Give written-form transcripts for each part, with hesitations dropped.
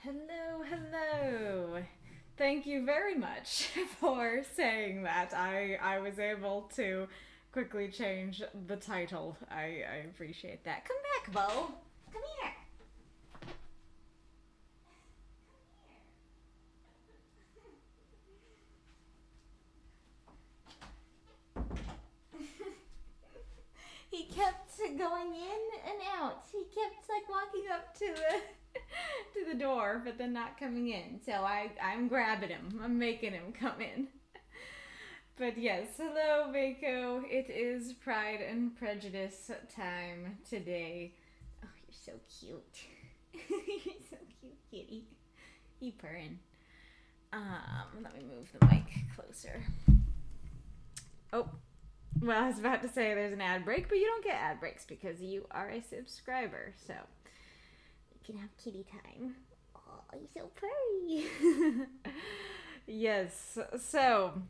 Hello, hello. Thank you very much for saying that. I was able to quickly change the title. I appreciate that. Come back, Bo. Come here. He kept going in and out. He kept like walking up to the to the door, but then not coming in. So I'm grabbing him. I'm making him come in. But yes, hello, Mako. It is Pride and Prejudice time today. Oh, you're so cute. You're so cute, kitty. You purring. Let me move the mic closer. Oh, well, I was about to say there's an ad break, but you don't get ad breaks because you are a subscriber, so you can have kitty time. Oh, you're so purry. Yes, so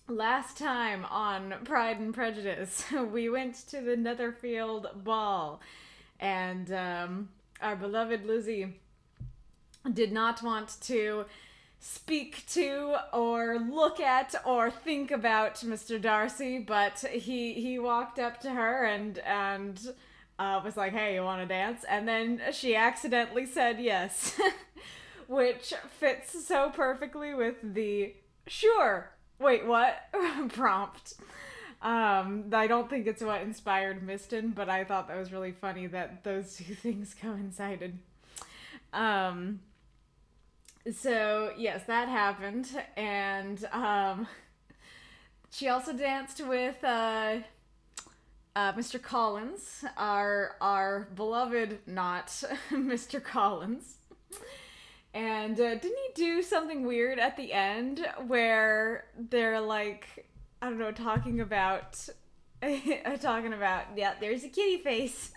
last time on Pride and Prejudice, we went to the Netherfield Ball, and our beloved Lizzie did not want to speak to or look at or think about Mr. Darcy, but he walked up to her and was like, "Hey, you want to dance?" And then she accidentally said yes, which fits so perfectly with the "sure, wait, what?" prompt. I don't think it's what inspired Miston, but I thought that was really funny that those two things coincided. So yes, that happened, and she also danced with Mr. Collins, our beloved not Mr. Collins. And didn't he do something weird at the end where they're like, I don't know, talking about yeah, there's a kitty face.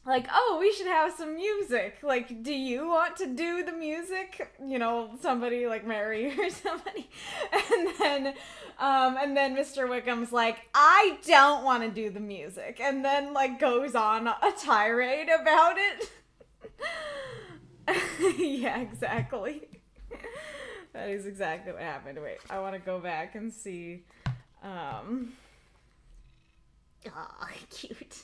Like, oh, we should have some music. Like, do you want to do the music? You know, somebody like Mary or somebody. And then Mr. Wickham's like, I don't want to do the music. And then like goes on a tirade about it. Yeah, exactly. That is exactly what happened. Wait, I want to go back and see. Aw, cute.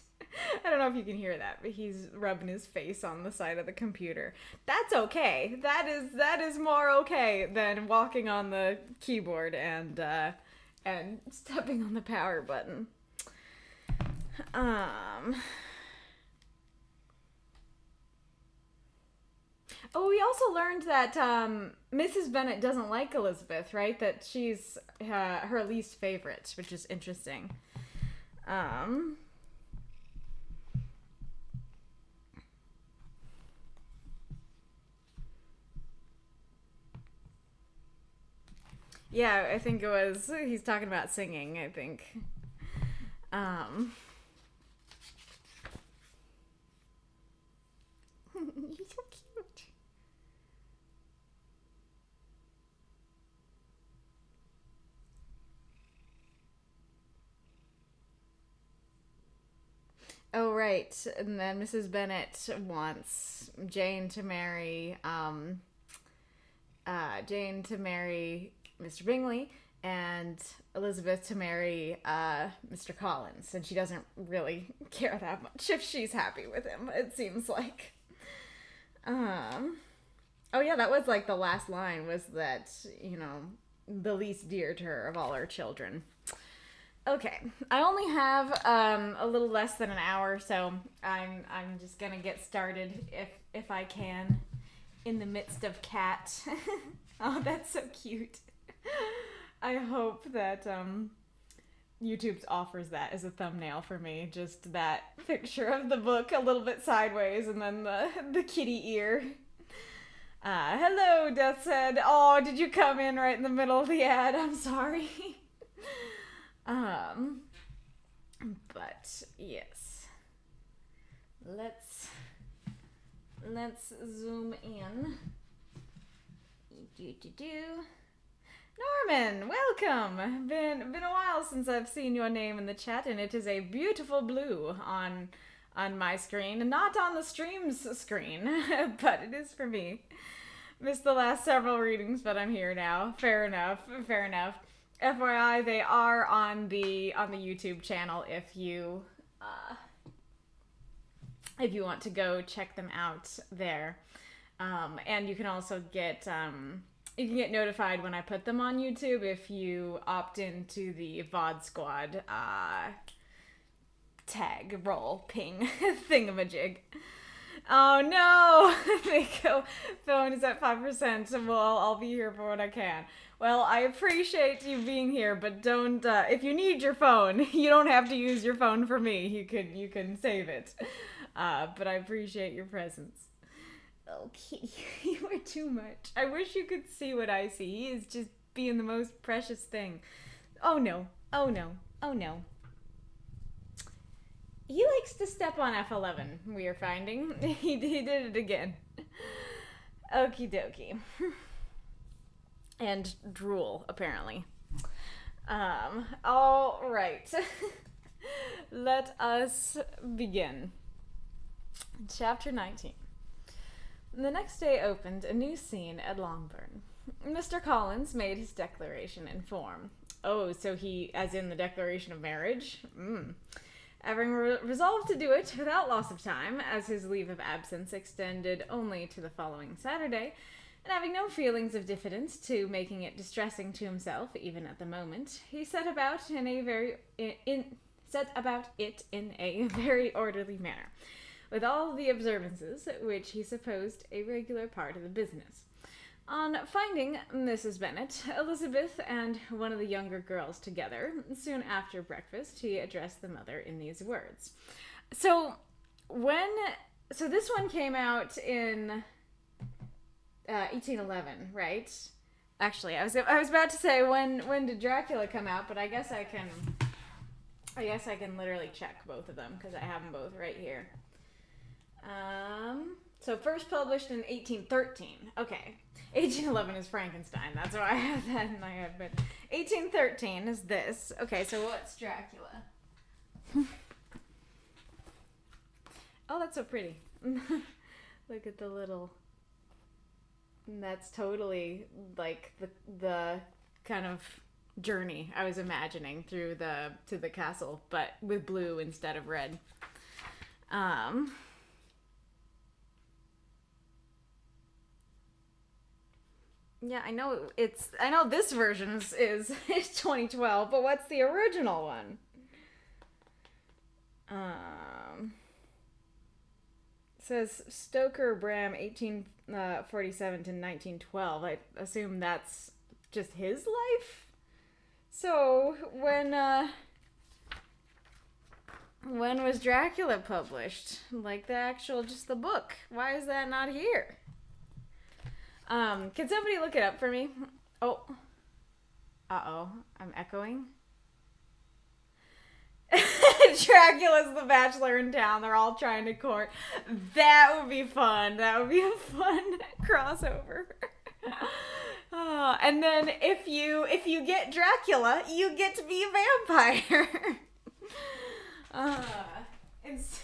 I don't know if you can hear that, but he's rubbing his face on the side of the computer. That's okay. That is more okay than walking on the keyboard and stepping on the power button. Oh, we also learned that Mrs. Bennet doesn't like Elizabeth, right? That she's her least favorite, which is interesting. Yeah, I think it was. He's talking about singing, I think. He's so cute. Oh, right. And then Mrs. Bennet wants Jane to marry Mr. Bingley and Elizabeth to marry Mr. Collins. And she doesn't really care that much if she's happy with him, it seems like. Oh yeah, that was like the last line was that, you know, the least dear to her of all her children. Okay, I only have a little less than an hour, so I'm just gonna get started if I can, in the midst of cat. Oh, that's so cute. I hope that YouTube offers that as a thumbnail for me. Just that picture of the book a little bit sideways, and then the kitty ear. Hello, Death said. Oh, did you come in right in the middle of the ad? I'm sorry. But yes, let's zoom in. Norman, welcome. Been a while since I've seen your name in the chat, and it is a beautiful blue on on my screen and not on the stream's screen, but it is for me. Missed the last several readings, but I'm here now. Fair enough. FYI, they are on the YouTube channel if you want to go check them out there. And you can also get notified when I put them on YouTube if you opt into the VOD squad tag, roll, ping, thingamajig. Oh no! Mako phone is at 5%. Well, I'll be here for what I can. Well, I appreciate you being here, but don't, if you need your phone, you don't have to use your phone for me. You can save it. But I appreciate your presence. Okay, you are too much. I wish you could see what I see. He is just being the most precious thing. Oh no. He likes to step on F11, we are finding. He did it again. Okie dokie. And drool, apparently. All right. Let us begin. Chapter 19. The next day opened a new scene at Longbourn. Mr. Collins made his declaration in form. Oh, so as in the declaration of marriage? Having resolved to do it without loss of time, as his leave of absence extended only to the following Saturday, and having no feelings of diffidence to making it distressing to himself, even at the moment, he set about it in a very orderly manner, with all the observances which he supposed a regular part of the business. On finding Mrs. Bennet, Elizabeth, and one of the younger girls together, soon after breakfast, he addressed the mother in these words. So this one came out in 1811, right? Actually, I was about to say when did Dracula come out, but I guess I can literally check both of them because I have them both right here. So first published in 1813. Okay. 1811 is Frankenstein. That's why I have that in my head. But 1813 is this. Okay, so what's Dracula? Oh, that's so pretty. Look at the little... That's totally like the kind of journey I was imagining to the castle, but with blue instead of red. Yeah, I know this version is 2012, but what's the original one? It says Stoker Bram 1847 to 1912. I assume that's just his life. So when was Dracula published? Like just the book. Why is that not here? Can somebody look it up for me? Oh. Uh-oh. I'm echoing. Dracula's the bachelor in town. They're all trying to court. That would be fun. That would be a fun crossover. And then if you get Dracula, you get to be a vampire. It's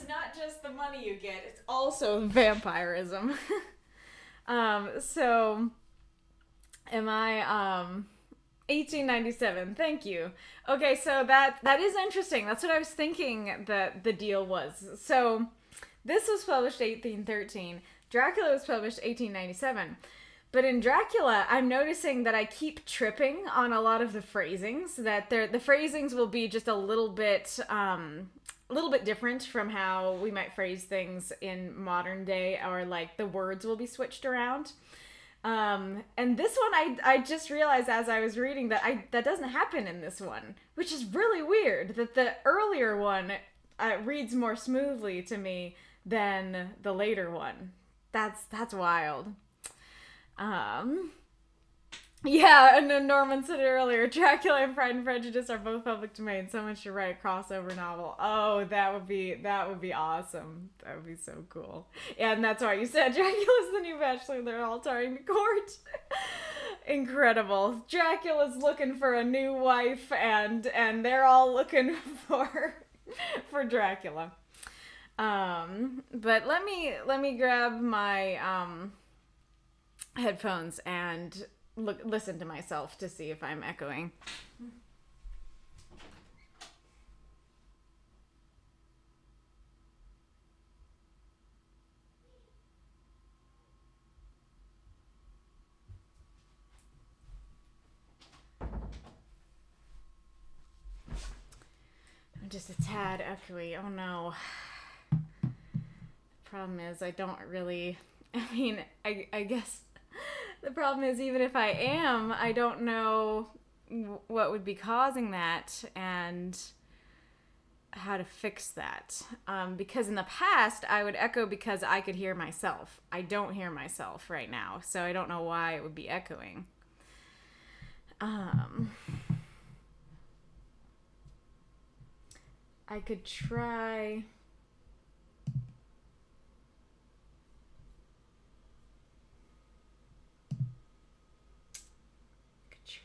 not just the money you get, it's also vampirism. So am I 1897. Thank you. Okay, so that is interesting. That's what I was thinking that the deal was. So this was published 1813. Dracula was published 1897. But in Dracula, I'm noticing that I keep tripping on a lot of the phrasings. That the phrasings will be just a little bit different from how we might phrase things in modern day, or like the words will be switched around. And this one, I just realized as I was reading that doesn't happen in this one, which is really weird. That the earlier one reads more smoothly to me than the later one. That's wild. Yeah, and then Norman said it earlier, Dracula and Pride and Prejudice are both public domain. Someone should write a crossover novel. Oh, that would be awesome. That would be so cool. Yeah, and that's why you said Dracula's the new bachelor. They're all trying to court. Incredible. Dracula's looking for a new wife, and they're all looking for Dracula. But let me grab my headphones and listen to myself to see if I'm echoing. I'm just a tad echoey. Oh no. Problem is, I don't really. I guess the problem is, even if I am, I don't know what would be causing that and how to fix that. Because in the past, I would echo because I could hear myself. I don't hear myself right now, so I don't know why it would be echoing. I could try.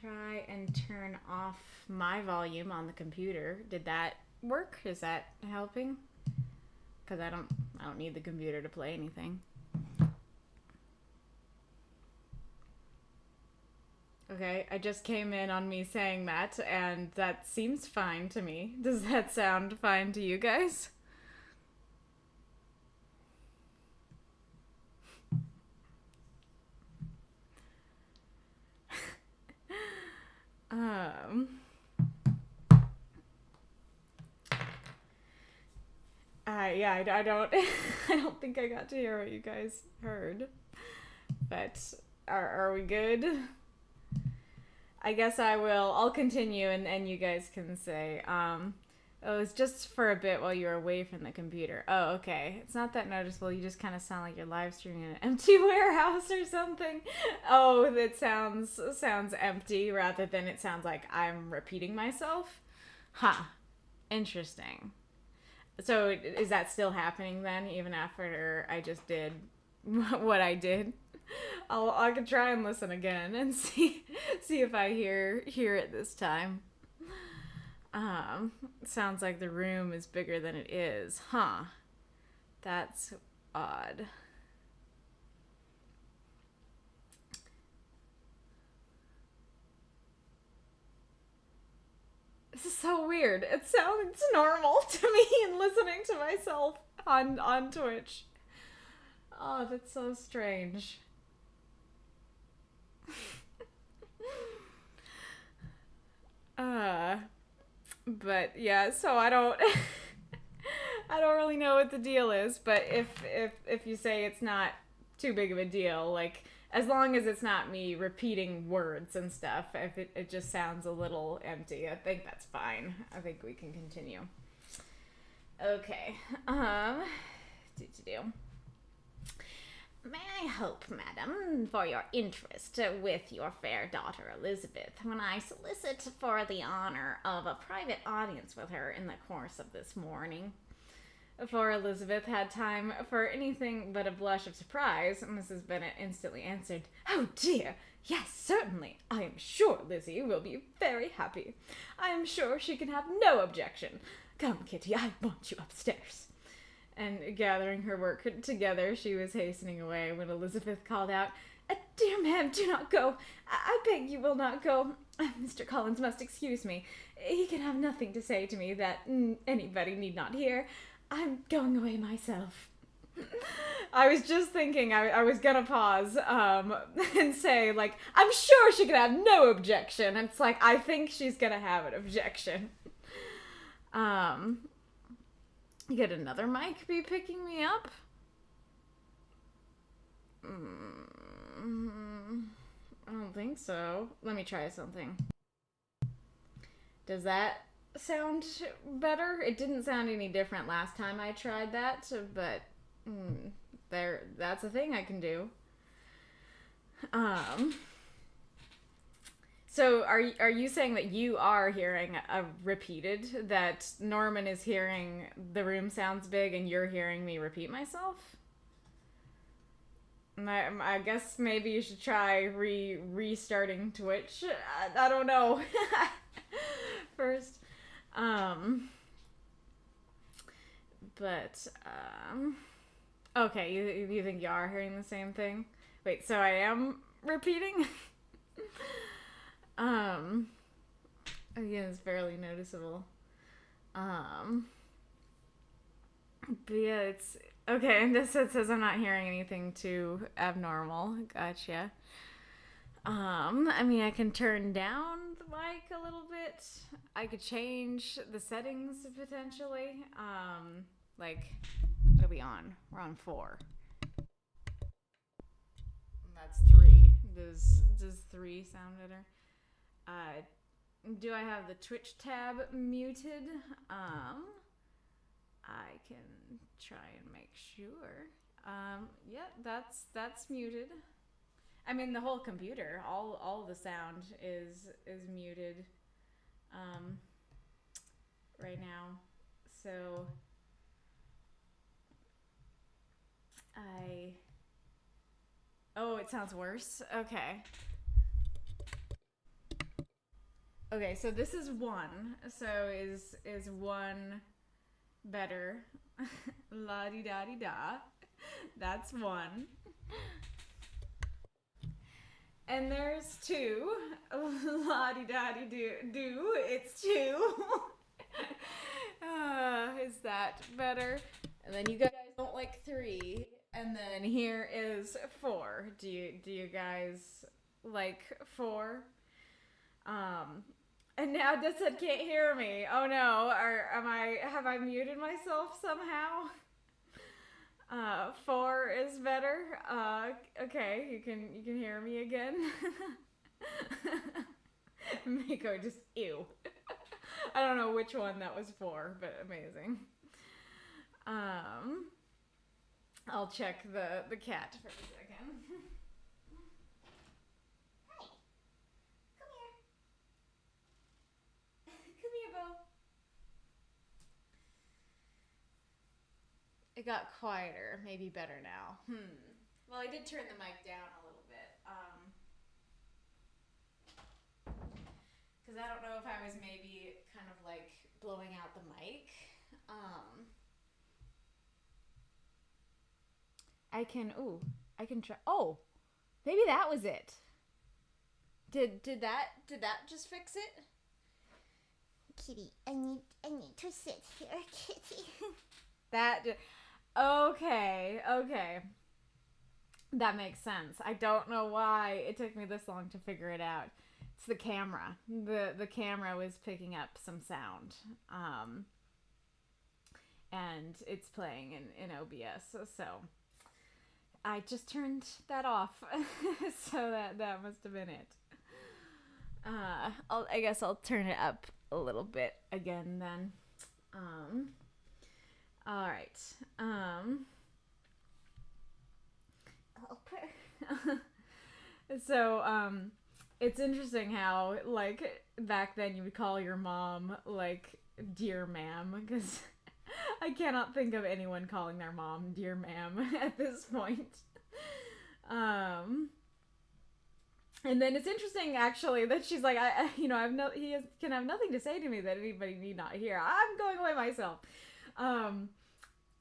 Try and turn off my volume on the computer. Did that work? Is that helping? Because I don't need the computer to play anything. Okay, I just came in on me saying that, and that seems fine to me. Does that sound fine to you guys? I don't I don't think I got to hear what you guys heard. But are we good? I guess I'll continue and you guys can say, it was just for a bit while you were away from the computer. Oh, okay. It's not that noticeable. You just kind of sound like you're live streaming in an empty warehouse or something. Oh, that sounds empty rather than it sounds like I'm repeating myself. Huh. Interesting. So is that still happening then, even after I just did what I did? I could try and listen again and see if I hear it this time. Sounds like the room is bigger than it is. Huh. That's odd. This is so weird. It sounds normal to me and listening to myself on Twitch. Oh, that's so strange. But yeah, so I don't I don't really know what the deal is, but if you say it's not too big of a deal, like as long as it's not me repeating words and stuff, if it just sounds a little empty, I think that's fine. I think we can continue. Okay. Do. May I hope, madam, for your interest with your fair daughter Elizabeth, when I solicit for the honor of a private audience with her in the course of this morning? Before Elizabeth had time for anything but a blush of surprise, Mrs. Bennet instantly answered, "Oh dear, yes, certainly. I am sure Lizzie will be very happy. I am sure she can have no objection. Come, Kitty, I want you upstairs." And gathering her work together, she was hastening away when Elizabeth called out, "Dear ma'am, do not go. I beg you will not go. Mr. Collins must excuse me. He can have nothing to say to me that anybody need not hear. I'm going away myself." I was just thinking I was gonna pause and say, like, I'm sure she could have no objection. And it's like, I think she's gonna have an objection. Could another mic be picking me up? I don't think so. Let me try something. Does that sound better? It didn't sound any different last time I tried that, but that's a thing I can do. So are you saying that you are hearing a repeated, that Norman is hearing the room sounds big and you're hearing me repeat myself? I guess maybe you should try restarting Twitch. I don't know. First. But okay, you think you are hearing the same thing? Wait, so I am repeating? Again, it's barely noticeable. But yeah, it's okay. And this it says I'm not hearing anything too abnormal. Gotcha. I mean, I can turn down the mic a little bit. I could change the settings potentially. Like, what are we on? We're on 4. That's 3. Does 3 sound better? Do I have the Twitch tab muted? I can try and make sure. Yeah, that's muted. I mean, the whole computer, all the sound is muted right now. So oh, it sounds worse. Okay. Okay, so this is 1. So is 1 better? La di da di da. That's 1. And there's 2. La di da di do. It's 2. Is that better? And then you guys don't like 3. And then here is 4. Do you guys like 4? And now Dissed can't hear me. Oh no, have I muted myself somehow? 4 is better. Okay, you can hear me again. Mako just ew. I don't know which one that was for, but amazing. I'll check the cat for a second. Hi. Come here. Come here, Bo. It got quieter. Maybe better now. Well, I did turn the mic down a little bit. Because I don't know if I was maybe kind of like blowing out the mic. I can try. Oh, maybe that was it. Did that just fix it? Kitty, I need to sit here, Kitty. Okay. That makes sense. I don't know why it took me this long to figure it out. It's the camera. The camera was picking up some sound. And it's playing in OBS. So I just turned that off. So that must have been it. I guess I'll turn it up a little bit again then. All right. So it's interesting how like back then you would call your mom like dear ma'am, because I cannot think of anyone calling their mom dear ma'am at this point. And then it's interesting actually that she's like, he can have nothing to say to me that anybody need not hear. I'm going away myself.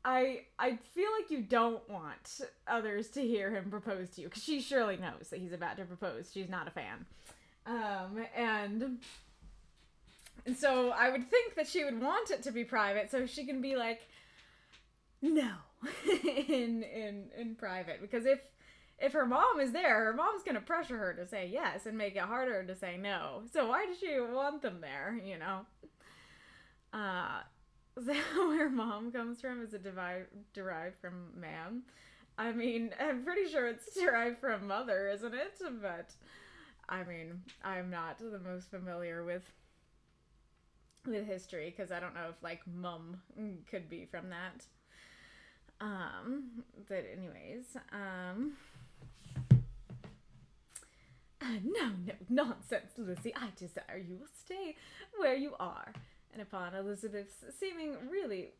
I feel like you don't want others to hear him propose to you, because she surely knows that he's about to propose. She's not a fan. And so I would think that she would want it to be private so she can be like, no, in private. Because if her mom is there, her mom's going to pressure her to say yes and make it harder to say no. So why does she want them there, you know? Is that where mom comes from? Is it derived from ma'am? I mean, I'm pretty sure it's derived from mother, isn't it? But, I mean, I'm not the most familiar with history, because I don't know if, like, mum could be from that. But anyways, no, nonsense, Lucy. I desire you will stay where you are. And upon Elizabeth's seeming really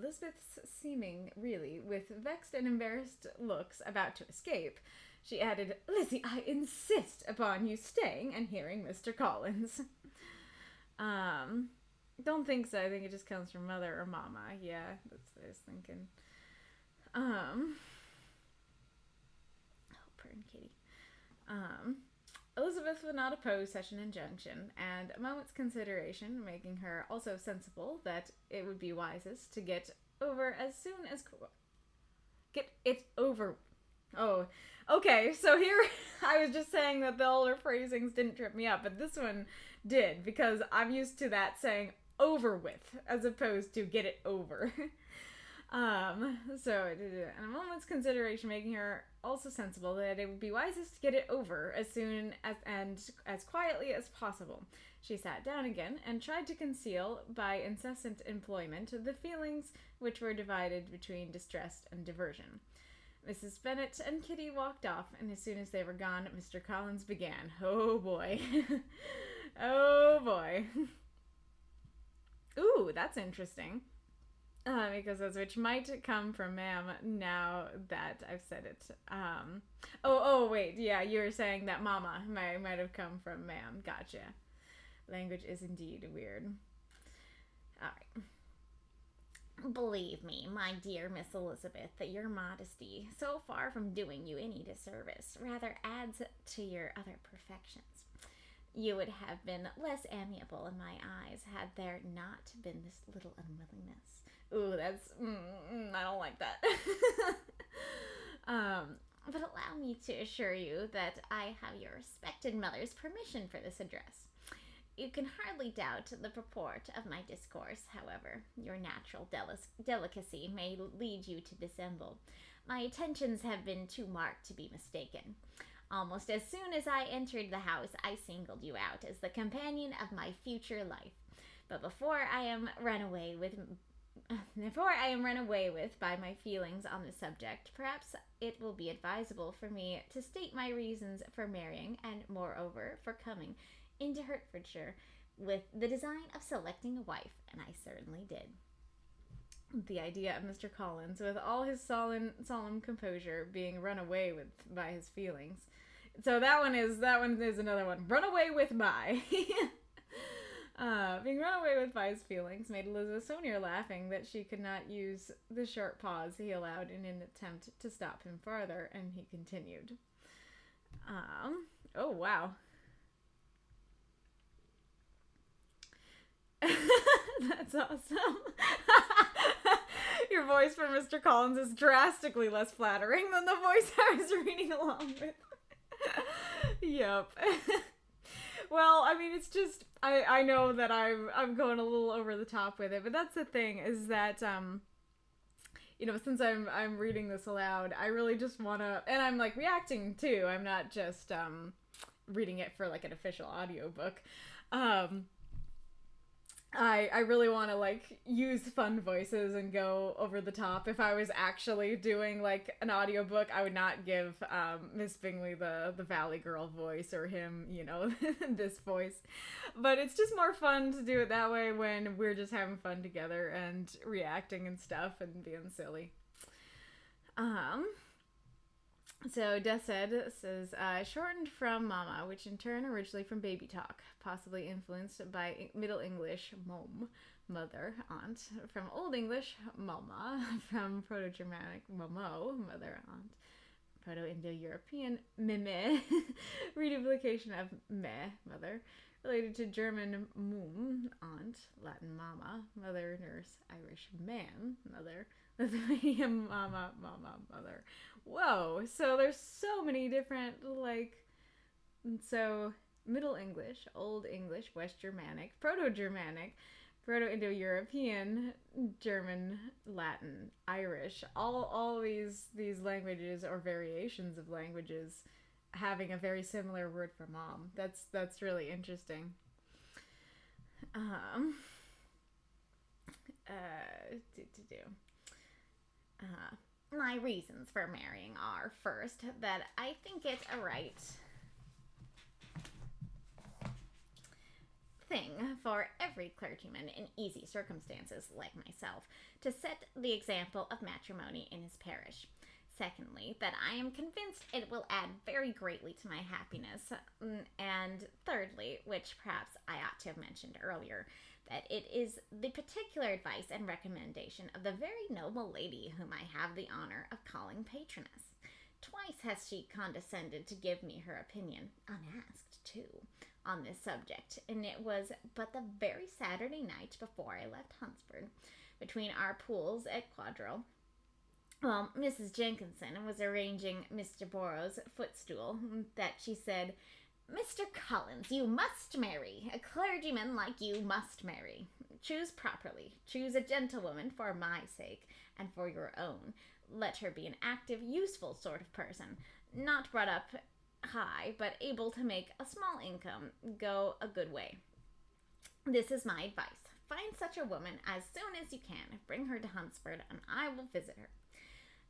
Elizabeth's seeming really with vexed and embarrassed looks about to escape, she added, "Lizzie, I insist upon you staying and hearing Mr. Collins." Don't think so. I think it just comes from mother or mama. Yeah, that's what I was thinking. Oh, pardon, Kitty. Elizabeth would not oppose such an injunction, and a moment's consideration making her also sensible that it would be wisest to get over as soon as... Get it over... Oh, okay, so here I was just saying that the older phrasings didn't trip me up, but this one did, because I'm used to that saying over with, as opposed to get it over. So and a moment's consideration making her also sensible that it would be wisest to get it over as soon as and as quietly as possible. She sat down again and tried to conceal by incessant employment the feelings which were divided between distress and diversion. Mrs. Bennet and Kitty walked off, and as soon as they were gone, Mr. Collins began. Oh boy. Oh boy. Ooh, that's interesting. Because those which might come from ma'am now that I've said it. Wait, yeah, you were saying that mama might have come from ma'am. Gotcha. Language is indeed weird. Alright. Believe me, my dear Miss Elizabeth, that your modesty, so far from doing you any disservice, rather adds to your other perfections. You would have been less amiable in my eyes had there not been this little unwillingness. Ooh, that's... I don't like that. But allow me to assure you that I have your respected mother's permission for this address. You can hardly doubt the purport of my discourse, however. Your natural delicacy may lead you to dissemble. My attentions have been too marked to be mistaken. Almost as soon as I entered the house, I singled you out as the companion of my future life. But before I am run away with by my feelings on the subject, perhaps it will be advisable for me to state my reasons for marrying, and moreover for coming into Hertfordshire with the design of selecting a wife, and I certainly did. The idea of Mr. Collins, with all his solemn composure, being run away with by his feelings. So that one is another one. Run away with by. Being run away with by his feelings made Elizabeth so near laughing that she could not use the short pause he allowed in an attempt to stop him farther, and he continued. Oh wow. That's awesome. Your voice for Mr. Collins is drastically less flattering than the voice I was reading along with. Yep. Well, I mean, it's just, I know that I'm going a little over the top with it, but that's the thing, is that, since I'm reading this aloud, I really just want to, and I'm, like, reacting, too. I'm not just, reading it for, like, an official audiobook. I really want to, like, use fun voices and go over the top. If I was actually doing, like, an audiobook, I would not give Miss Bingley the Valley Girl voice, or him, this voice. But it's just more fun to do it that way when we're just having fun together and reacting and stuff and being silly. So Desed says, shortened from mama, which in turn originally from baby talk, possibly influenced by Middle English mom, mother, aunt, from Old English mama, from Proto-Germanic momo, mother, aunt, Proto-Indo-European meme, reduplication of me, mother, related to German mum, aunt, Latin mama, mother, nurse, Irish man, mother, Lithuanian mama, mother. Whoa, so there's so many different, so Middle English, Old English, West Germanic, Proto-Germanic, Proto-Indo-European, German, Latin, Irish, all these languages or variations of languages having a very similar word for mom. That's really interesting. My reasons for marrying are, first, that I think it a right thing for every clergyman in easy circumstances like myself to set the example of matrimony in his parish. Secondly, that I am convinced it will add very greatly to my happiness. And thirdly, which perhaps I ought to have mentioned earlier, that it is the particular advice and recommendation of the very noble lady whom I have the honor of calling patroness. Twice has she condescended to give me her opinion, unasked too, on this subject, and it was but the very Saturday night before I left Huntsford, between our pools at Quadrille. Well, Mrs. Jenkinson was arranging Mr. Borrow's footstool, that she said, "Mr. Collins, you must marry. A clergyman like you must marry. Choose properly. Choose a gentlewoman for my sake, and for your own. Let her be an active, useful sort of person, not brought up high, but able to make a small income go a good way. This is my advice. Find such a woman as soon as you can. Bring her to Hunsford, and I will visit her.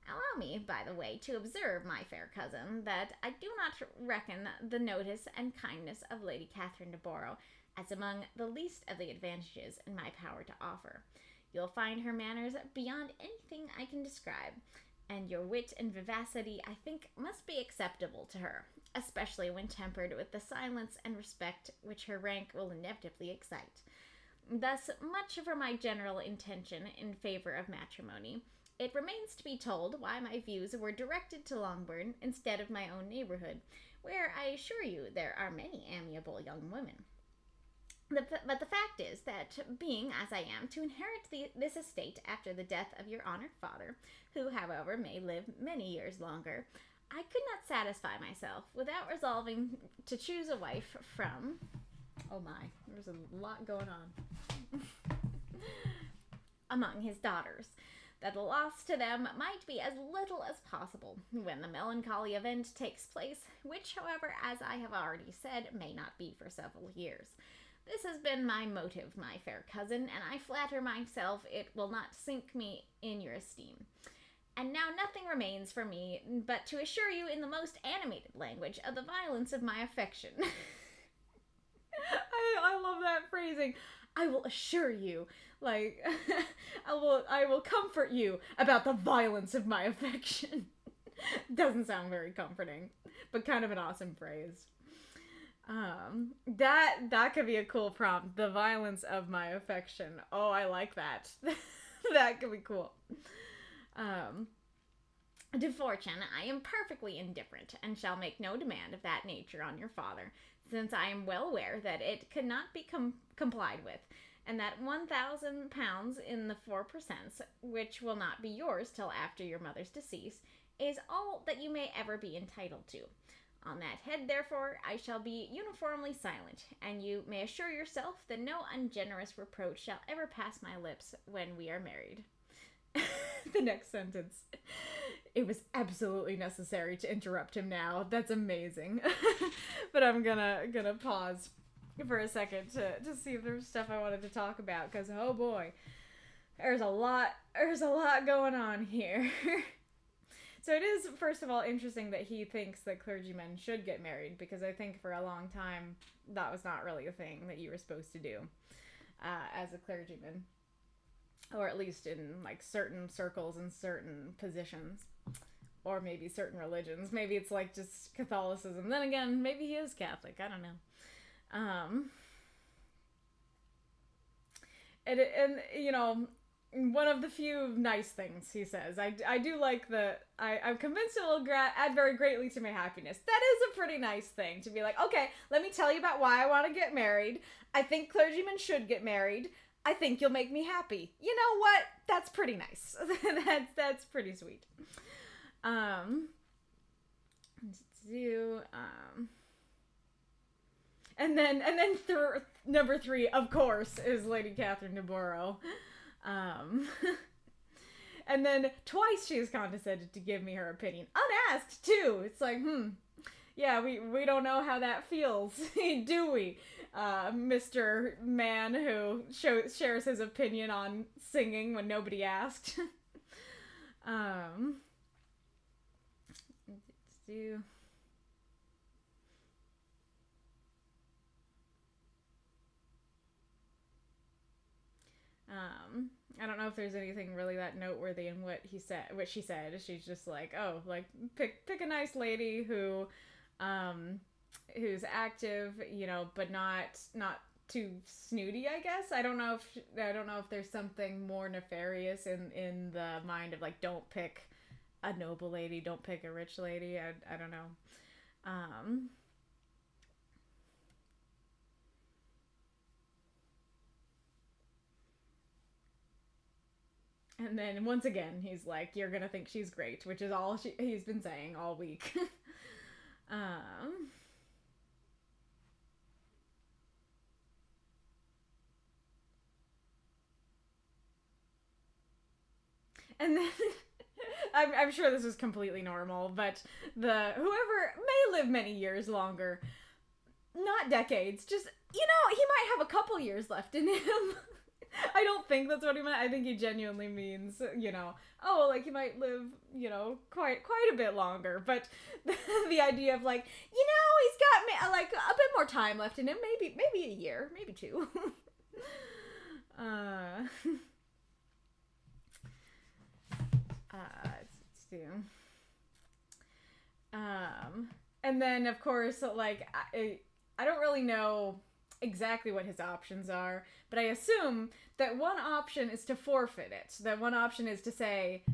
Allow me, by the way, to observe, my fair cousin, that I do not reckon the notice and kindness of Lady Catherine de Borough as among the least of the advantages in my power to offer. You'll find her manners beyond anything I can describe, and your wit and vivacity, I think, must be acceptable to her, especially when tempered with the silence and respect which her rank will inevitably excite. Thus much for my general intention in favor of matrimony. It remains to be told why my views were directed to Longbourn instead of my own neighborhood, where I assure you there are many amiable young women. But the fact is that, being as I am to inherit this estate after the death of your honored father, who, however, may live many years longer, I could not satisfy myself without resolving to choose a wife from... Oh my, there's a lot going on. Among his daughters, that the loss to them might be as little as possible when the melancholy event takes place, which, however, as I have already said, may not be for several years. This has been my motive, my fair cousin, and I flatter myself it will not sink me in your esteem. And now nothing remains for me but to assure you in the most animated language of the violence of my affection." I love that phrasing. I will assure you, like, I will comfort you about the violence of my affection. Doesn't sound very comforting, but kind of an awesome phrase. That could be a cool prompt. The violence of my affection. Oh, I like that. That could be cool. To fortune, I am perfectly indifferent, and shall make no demand of that nature on your father, since I am well aware that it could not be complied with, and that £1,000 in the 4%, which will not be yours till after your mother's decease, is all that you may ever be entitled to. On that head, therefore, I shall be uniformly silent, and you may assure yourself that no ungenerous reproach shall ever pass my lips when we are married. The next sentence. It was absolutely necessary to interrupt him now. That's amazing. But I'm gonna pause for a second to see if there's stuff I wanted to talk about, because oh boy, there's a lot going on here. So it is, first of all, interesting that he thinks that clergymen should get married, because I think for a long time that was not really a thing that you were supposed to do as a clergyman, or at least in like certain circles and certain positions, or maybe certain religions. Maybe it's like just Catholicism. Then again, maybe he is Catholic. I don't know. And you know, one of the few nice things he says, I do like I'm convinced it will add very greatly to my happiness. That is a pretty nice thing, to be like, okay, let me tell you about why I want to get married. I think clergymen should get married. I think you'll make me happy. You know what? That's pretty nice. That's pretty sweet. And then number 3, of course, is Lady Catherine de Borough. And then twice she has condescended to give me her opinion, unasked too. It's like, yeah, we don't know how that feels, do we? Mr. Man who shares his opinion on singing when nobody asked. Let's do. I don't know if there's anything really that noteworthy in what she said. She's just like, oh, like pick a nice lady who's active, but not too snooty, I guess. I don't know if there's something more nefarious in the mind of like, don't pick a noble lady, don't pick a rich lady. I don't know. And then once again, he's like, "You're gonna think she's great," which is all he's been saying all week. um, and then I'm sure this is completely normal, but whoever may live many years longer, not decades, just he might have a couple years left in him. I don't think that's what he meant. I think he genuinely means, oh, like he might live, quite a bit longer. But the idea of like, he's got like a bit more time left in him, maybe a year, maybe two. Let's do. And then of course, like I don't really know exactly what his options are, but I assume that one option is to forfeit it. That one option is to say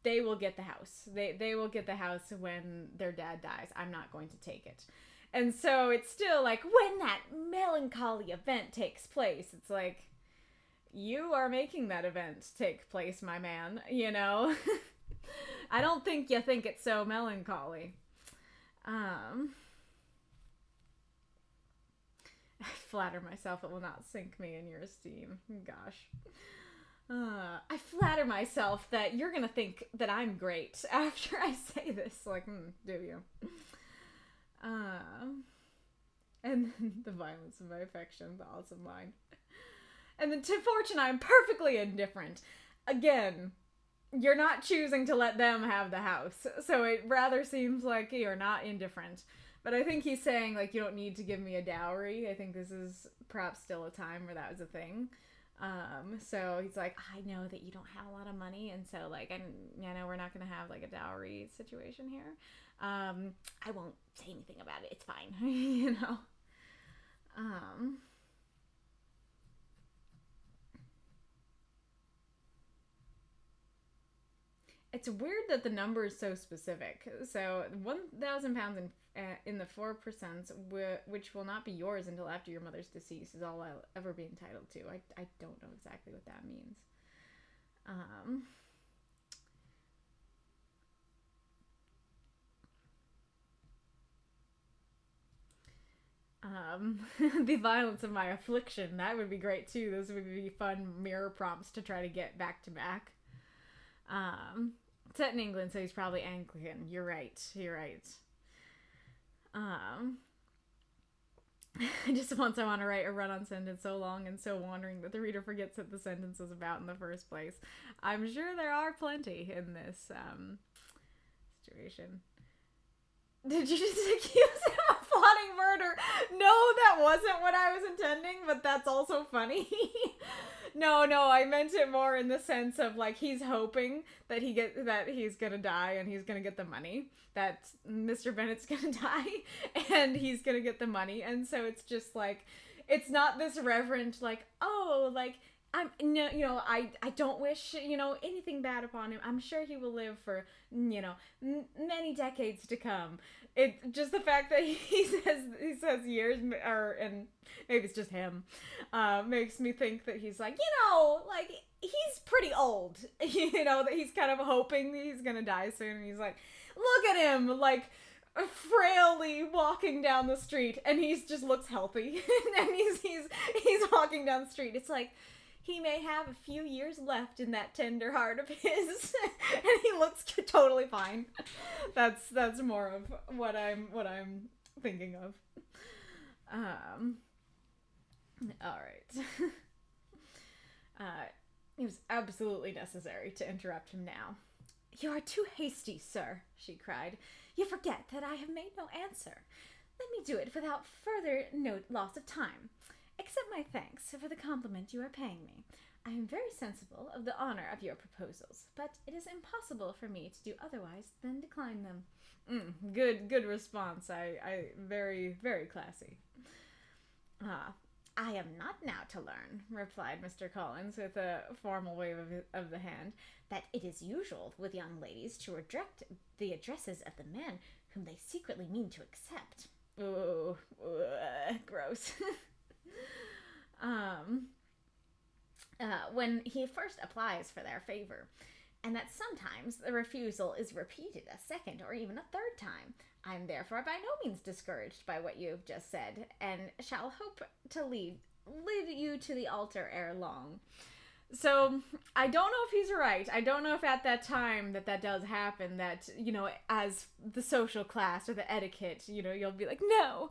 they will get the house. They will get the house when their dad dies. I'm not going to take it. And so it's still like when that melancholy event takes place, it's like you are making that event take place, my man, I don't think you think it's so melancholy. I flatter myself it will not sink me in your esteem. Gosh. I flatter myself that you're gonna think that I'm great after I say this. Like, do you? And then the violence of my affection, the awesome line. And then to fortune, I'm perfectly indifferent. Again, you're not choosing to let them have the house. So it rather seems like you're not indifferent. But I think he's saying, like, you don't need to give me a dowry. I think this is perhaps still a time where that was a thing. So he's like, I know that you don't have a lot of money, and so, like, we're not going to have, like, a dowry situation here. I won't say anything about it. It's fine, It's weird that the number is so specific. So 1,000 pounds in the 4%, which will not be yours until after your mother's decease, is all I'll ever be entitled to. I don't know exactly what that means. The violence of my affliction, that would be great too. Those would be fun mirror prompts to try to get back to back. Set in England, so he's probably Anglican. You're right. Just once I want to write a run-on sentence so long and so wandering that the reader forgets what the sentence is about in the first place. I'm sure there are plenty in this situation. Did you just accuse him of plotting murder? No, that wasn't what I was intending, but that's also funny. No, I meant it more in the sense of, like, he's hoping that he's gonna die and he's gonna get the money. That Mr. Bennett's gonna die and he's gonna get the money. And so it's just, like, it's not this reverent, like, oh, like, I don't wish, anything bad upon him. I'm sure he will live for, many decades to come. It just the fact that he says years, and maybe it's just him, makes me think that he's like, like he's pretty old, that he's kind of hoping that he's gonna die soon. And he's like, look at him, like, frailly walking down the street, and he's just looks healthy, and he's walking down the street. It's like, he may have a few years left in that tender heart of his, and he looks totally fine. That's more of what I'm thinking of. All right. It was absolutely necessary to interrupt him now. "You are too hasty, sir," she cried. "You forget that I have made no answer. Let me do it without further loss of time. Accept my thanks for the compliment you are paying me. I am very sensible of the honor of your proposals, but it is impossible for me to do otherwise than decline them. Good response. I very, very classy. I am not now to learn, replied Mr. Collins with a formal wave of the hand, that it is usual with young ladies to reject the addresses of the men whom they secretly mean to accept. Oh, gross. When he first applies for their favor, and that sometimes the refusal is repeated a second or even a third time. I am therefore by no means discouraged by what you have just said, and shall hope to lead you to the altar ere long. So, I don't know if he's right. I don't know if at that time that does happen, that, as the social class or the etiquette, you'll be like, no,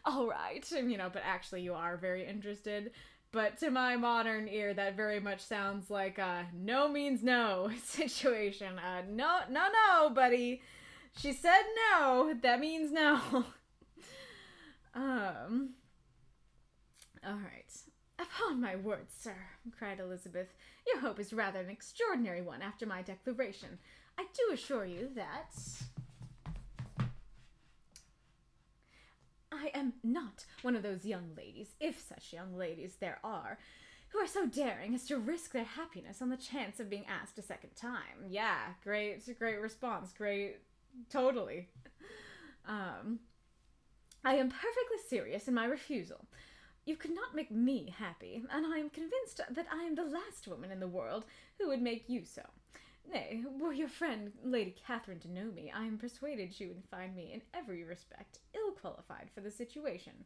all right, but actually you are very interested. But to my modern ear, that very much sounds like a no means no situation. No, buddy. She said no. That means no. All right. Upon my word, sir, cried Elizabeth, your hope is rather an extraordinary one after my declaration. I do assure you that I am not one of those young ladies, if such young ladies there are, who are so daring as to risk their happiness on the chance of being asked a second time. Yeah, great response. Great, totally. I am perfectly serious in my refusal. You could not make me happy, and I am convinced that I am the last woman in the world who would make you so. Nay, were your friend Lady Catherine to know me, I am persuaded she would find me in every respect ill qualified for the situation.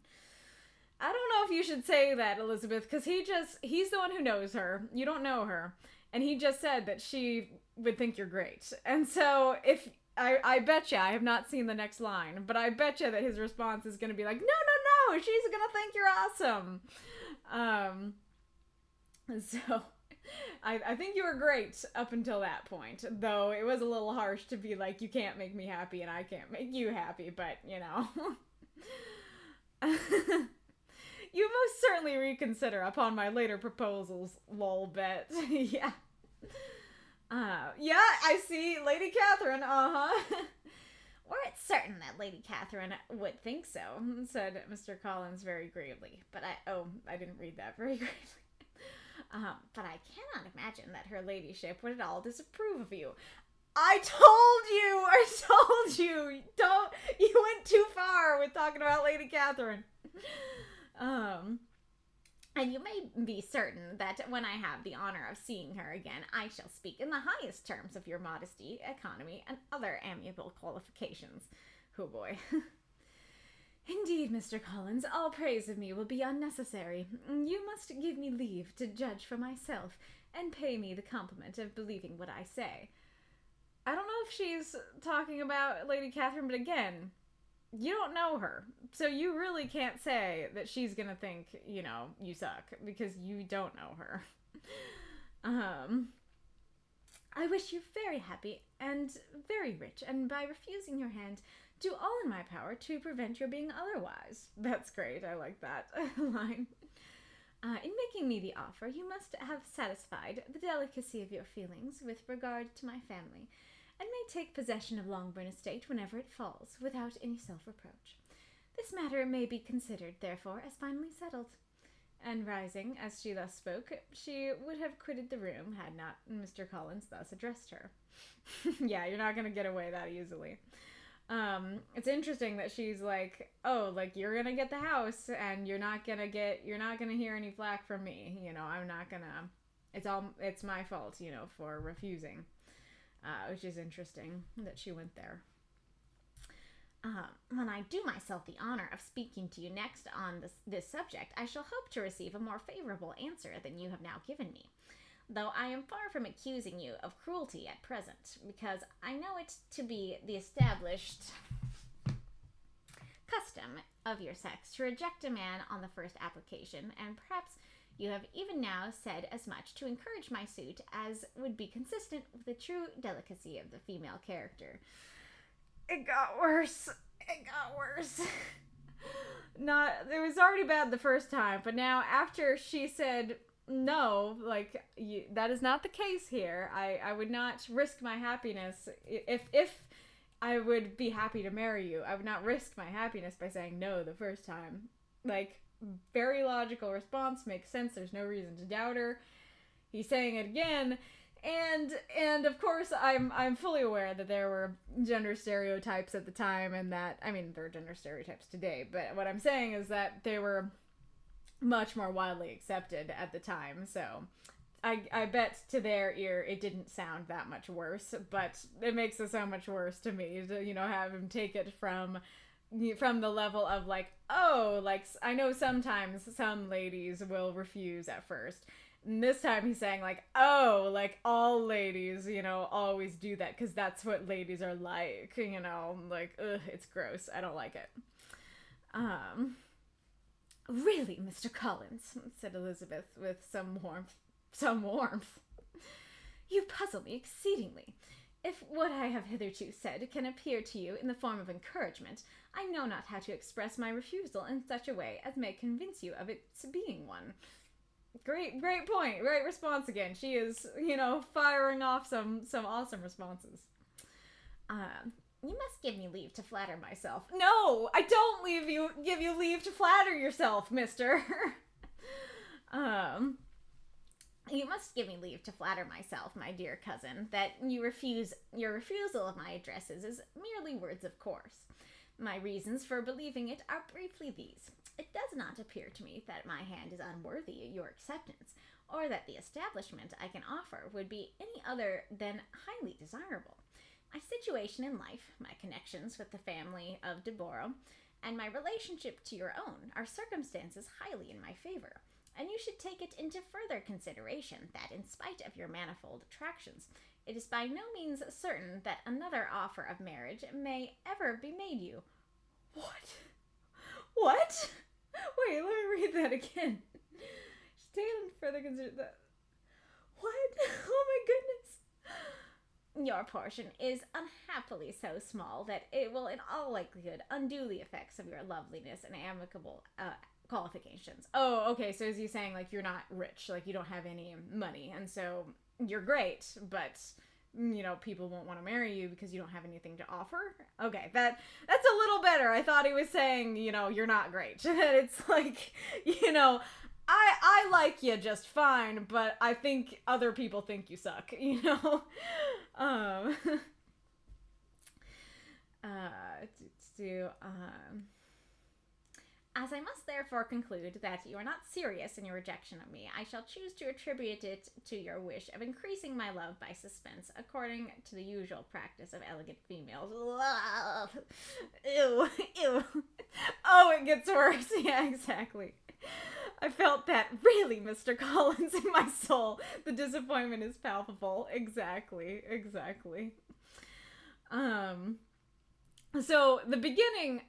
I don't know if you should say that, Elizabeth, because he's the one who knows her. You don't know her. And he just said that she would think you're great. And so if I bet you, I have not seen the next line, but I bet you that his response is going to be like, no, she's going to think you're awesome. So I think you were great up until that point, though it was a little harsh to be like, you can't make me happy and I can't make you happy, but you most certainly reconsider upon my later proposals, lol bet. Yeah. Yeah, I see Lady Catherine, Were it certain that Lady Catherine would think so, said Mr. Collins very gravely, but I didn't read that very gravely. But I cannot imagine that her ladyship would at all disapprove of you. I told you, you went too far with talking about Lady Catherine. And you may be certain that when I have the honor of seeing her again, I shall speak in the highest terms of your modesty, economy, and other amiable qualifications. Oh boy. Indeed, Mr. Collins, all praise of me will be unnecessary. You must give me leave to judge for myself, and pay me the compliment of believing what I say. I don't know if she's talking about Lady Catherine, but again, you don't know her. So you really can't say that she's gonna think, you suck, because you don't know her. I wish you very happy and very rich, and by refusing your hand, do all in my power to prevent your being otherwise. That's great. I like that line. In making me the offer, you must have satisfied the delicacy of your feelings with regard to my family, and may take possession of Longbourn Estate whenever it falls, without any self-reproach. This matter may be considered, therefore, as finally settled. And rising, as she thus spoke, she would have quitted the room, had not Mr. Collins thus addressed her. Yeah, you're not gonna get away that easily. It's interesting that she's like, oh, like, you're gonna get the house, and you're not gonna hear any flack from me, I'm not gonna, it's my fault, for refusing. Which is interesting that she went there. When I do myself the honor of speaking to you next on this subject, I shall hope to receive a more favorable answer than you have now given me, though I am far from accusing you of cruelty at present, because I know it to be the established custom of your sex to reject a man on the first application, and perhaps you have even now said as much to encourage my suit as would be consistent with the true delicacy of the female character. It got worse. It was already bad the first time, but now after she said, no, like, that is not the case here. I would not risk my happiness. If I would be happy to marry you, I would not risk my happiness by saying no the first time. Like, very logical response, makes sense, there's no reason to doubt her. He's saying it again, and of course I'm fully aware that there were gender stereotypes at the time, and that, I mean, there are gender stereotypes today, but what I'm saying is that they were much more widely accepted at the time, so I bet to their ear it didn't sound that much worse, but it makes it so much worse to me to, you know, have him take it from the level of like, oh, like, I know sometimes some ladies will refuse at first. And this time he's saying like, oh, like, all ladies, you know, always do that because that's what ladies are like, you know, like, ugh, it's gross. I don't like it. Really, Mr. Collins, said Elizabeth with some warmth. You puzzle me exceedingly. If what I have hitherto said can appear to you in the form of encouragement, I know not how to express my refusal in such a way as may convince you of its being one. Great point. Great response again. She is, you know, firing off some awesome responses. You must give me leave to flatter myself. No, I don't give you leave to flatter yourself, mister. You must give me leave to flatter myself, my dear cousin, that your refusal of my addresses is merely words of course. My reasons for believing it are briefly these. It does not appear to me that my hand is unworthy of your acceptance, or that the establishment I can offer would be any other than highly desirable. My situation in life, my connections with the family of Deborah, and my relationship to your own are circumstances highly in my favor, and you should take it into further consideration that in spite of your manifold attractions, it is by no means certain that another offer of marriage may ever be made you. What? Wait, let me read that again. Just take it into further consideration that. What? Oh my goodness. Your portion is unhappily so small that it will in all likelihood undo the effects of your loveliness and amicable qualifications. Oh, okay, so is he saying, like, you're not rich, like, you don't have any money, and so you're great, but, you know, people won't want to marry you because you don't have anything to offer? Okay, that's a little better. I thought he was saying, you know, you're not great. It's like, you know, I like you just fine, but I think other people think you suck, you know? As I must therefore conclude that you are not serious in your rejection of me, I shall choose to attribute it to your wish of increasing my love by suspense, according to the usual practice of elegant females. Love! Ew. Oh, it gets worse. Yeah, exactly. I felt that really, Mr. Collins, in my soul. The disappointment is palpable. Exactly. So, the beginning...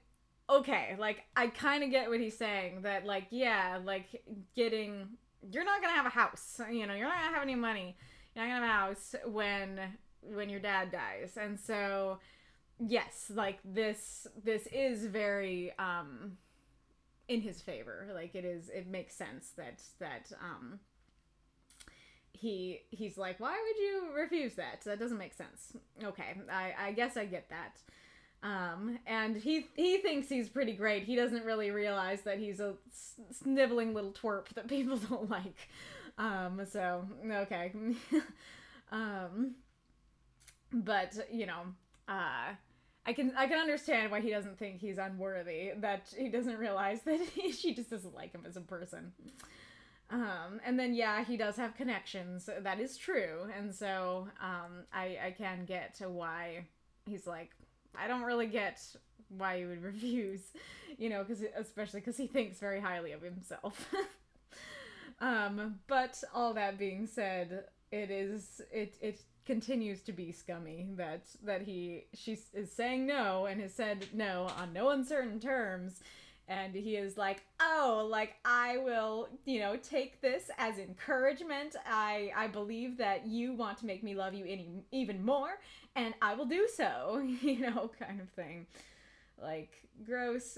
Okay, like, I kind of get what he's saying, that, like, yeah, like, you're not gonna have a house, you know, you're not gonna have any money, you're not gonna have a house when your dad dies, and so, yes, like, this is very, in his favor, like, it makes sense that he's like, why would you refuse that? That doesn't make sense. Okay, I guess I get that. And he thinks he's pretty great. He doesn't really realize that he's a sniveling little twerp that people don't like. So, okay. But, you know, I can understand why he doesn't think he's unworthy, that he doesn't realize that she just doesn't like him as a person. And then, yeah, he does have connections. That is true. And so, I can get to why he's like, I don't really get why you would refuse, you know, especially because he thinks very highly of himself. But all that being said, it continues to be scummy that she is saying no and has said no on no uncertain terms. And he is like, oh, like, I will, you know, take this as encouragement. I believe that you want to make me love you even more, and I will do so, you know, kind of thing. Like, gross.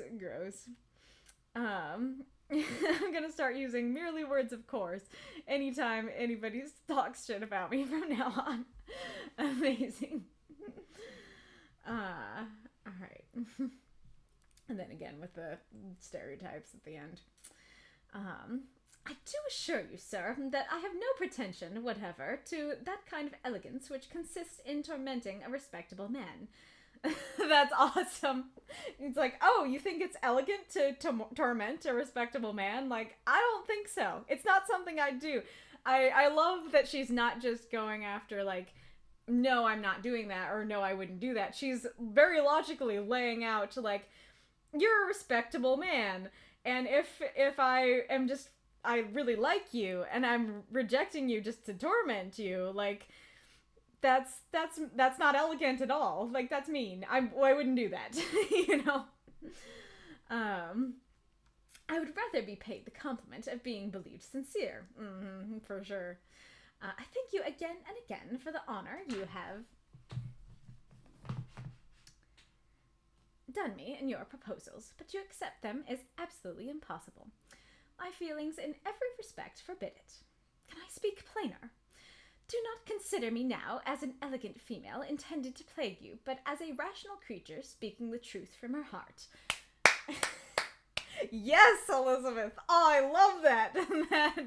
I'm gonna start using merely words of course anytime anybody talks shit about me from now on. Amazing. Alright. And then again with the stereotypes at the end. I do assure you, sir, that I have no pretension whatever to that kind of elegance which consists in tormenting a respectable man. That's awesome. It's like, oh, you think it's elegant to torment a respectable man? Like, I don't think so. It's not something I do. I love that she's not just going after, like, no, I'm not doing that, or no, I wouldn't do that. She's very logically laying out, like, you're a respectable man, and if I am just, I really like you, and I'm rejecting you just to torment you, like, that's not elegant at all. Like, that's mean. I wouldn't do that. You know? I would rather be paid the compliment of being believed sincere. For sure. I thank you again and again for the honor you have done me in your proposals, but to accept them is absolutely impossible. My feelings in every respect forbid it. Can I speak plainer? Do not consider me now as an elegant female intended to plague you, but as a rational creature speaking the truth from her heart. Yes, Elizabeth! Oh, I love that!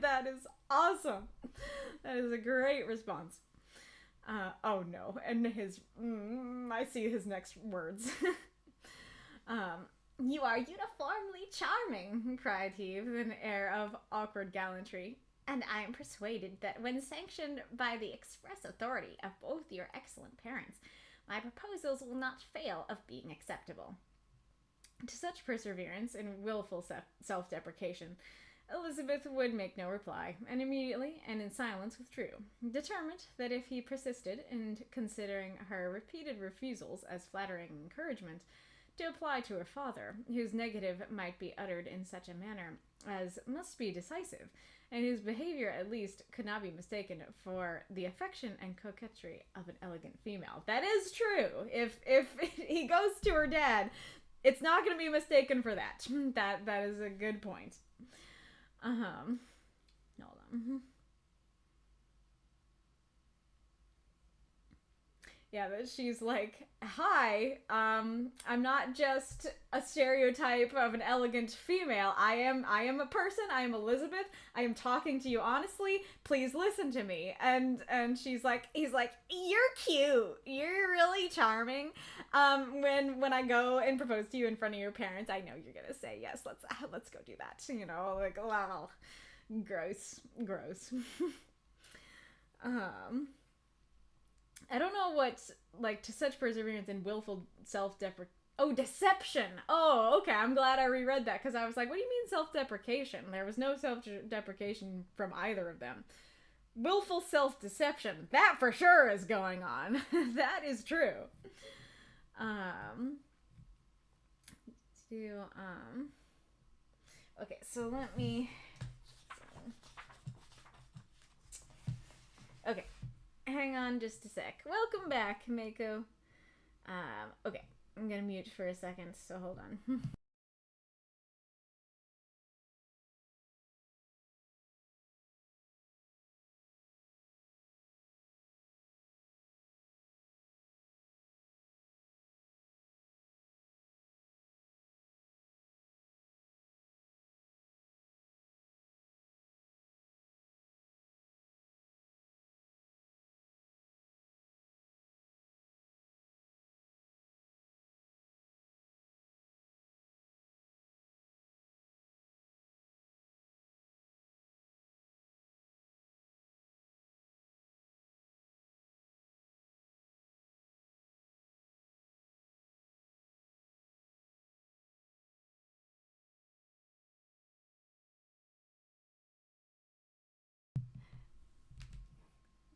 That is awesome! That is a great response. Oh no, and I see his next words. You are uniformly charming, cried he with an air of awkward gallantry. And I am persuaded that when sanctioned by the express authority of both your excellent parents, my proposals will not fail of being acceptable. To such perseverance in willful self-deprecation, Elizabeth would make no reply, and immediately and in silence withdrew, determined that if he persisted in considering her repeated refusals as flattering encouragement, to apply to her father, whose negative might be uttered in such a manner as must be decisive, and whose behavior at least could not be mistaken for the affection and coquetry of an elegant female. That is true. If he goes to her dad, it's not going to be mistaken for that. That is a good point. Hold on. Yeah, that she's like, hi, I'm not just a stereotype of an elegant female. I am a person. I am Elizabeth. I am talking to you honestly. Please listen to me. And he's like, you're cute. You're really charming. When I go and propose to you in front of your parents, I know you're gonna say yes. Let's go do that. You know, like, wow, gross. I don't know what's, like, to such perseverance in willful deception. Oh, okay, I'm glad I reread that, because I was like, what do you mean self-deprecation? There was no self-deprecation from either of them. Willful self-deception, that for sure is going on. That is true. Okay, so let me... Okay. Hang on just a sec. Welcome back, Mako. Okay. I'm gonna mute for a second, so hold on.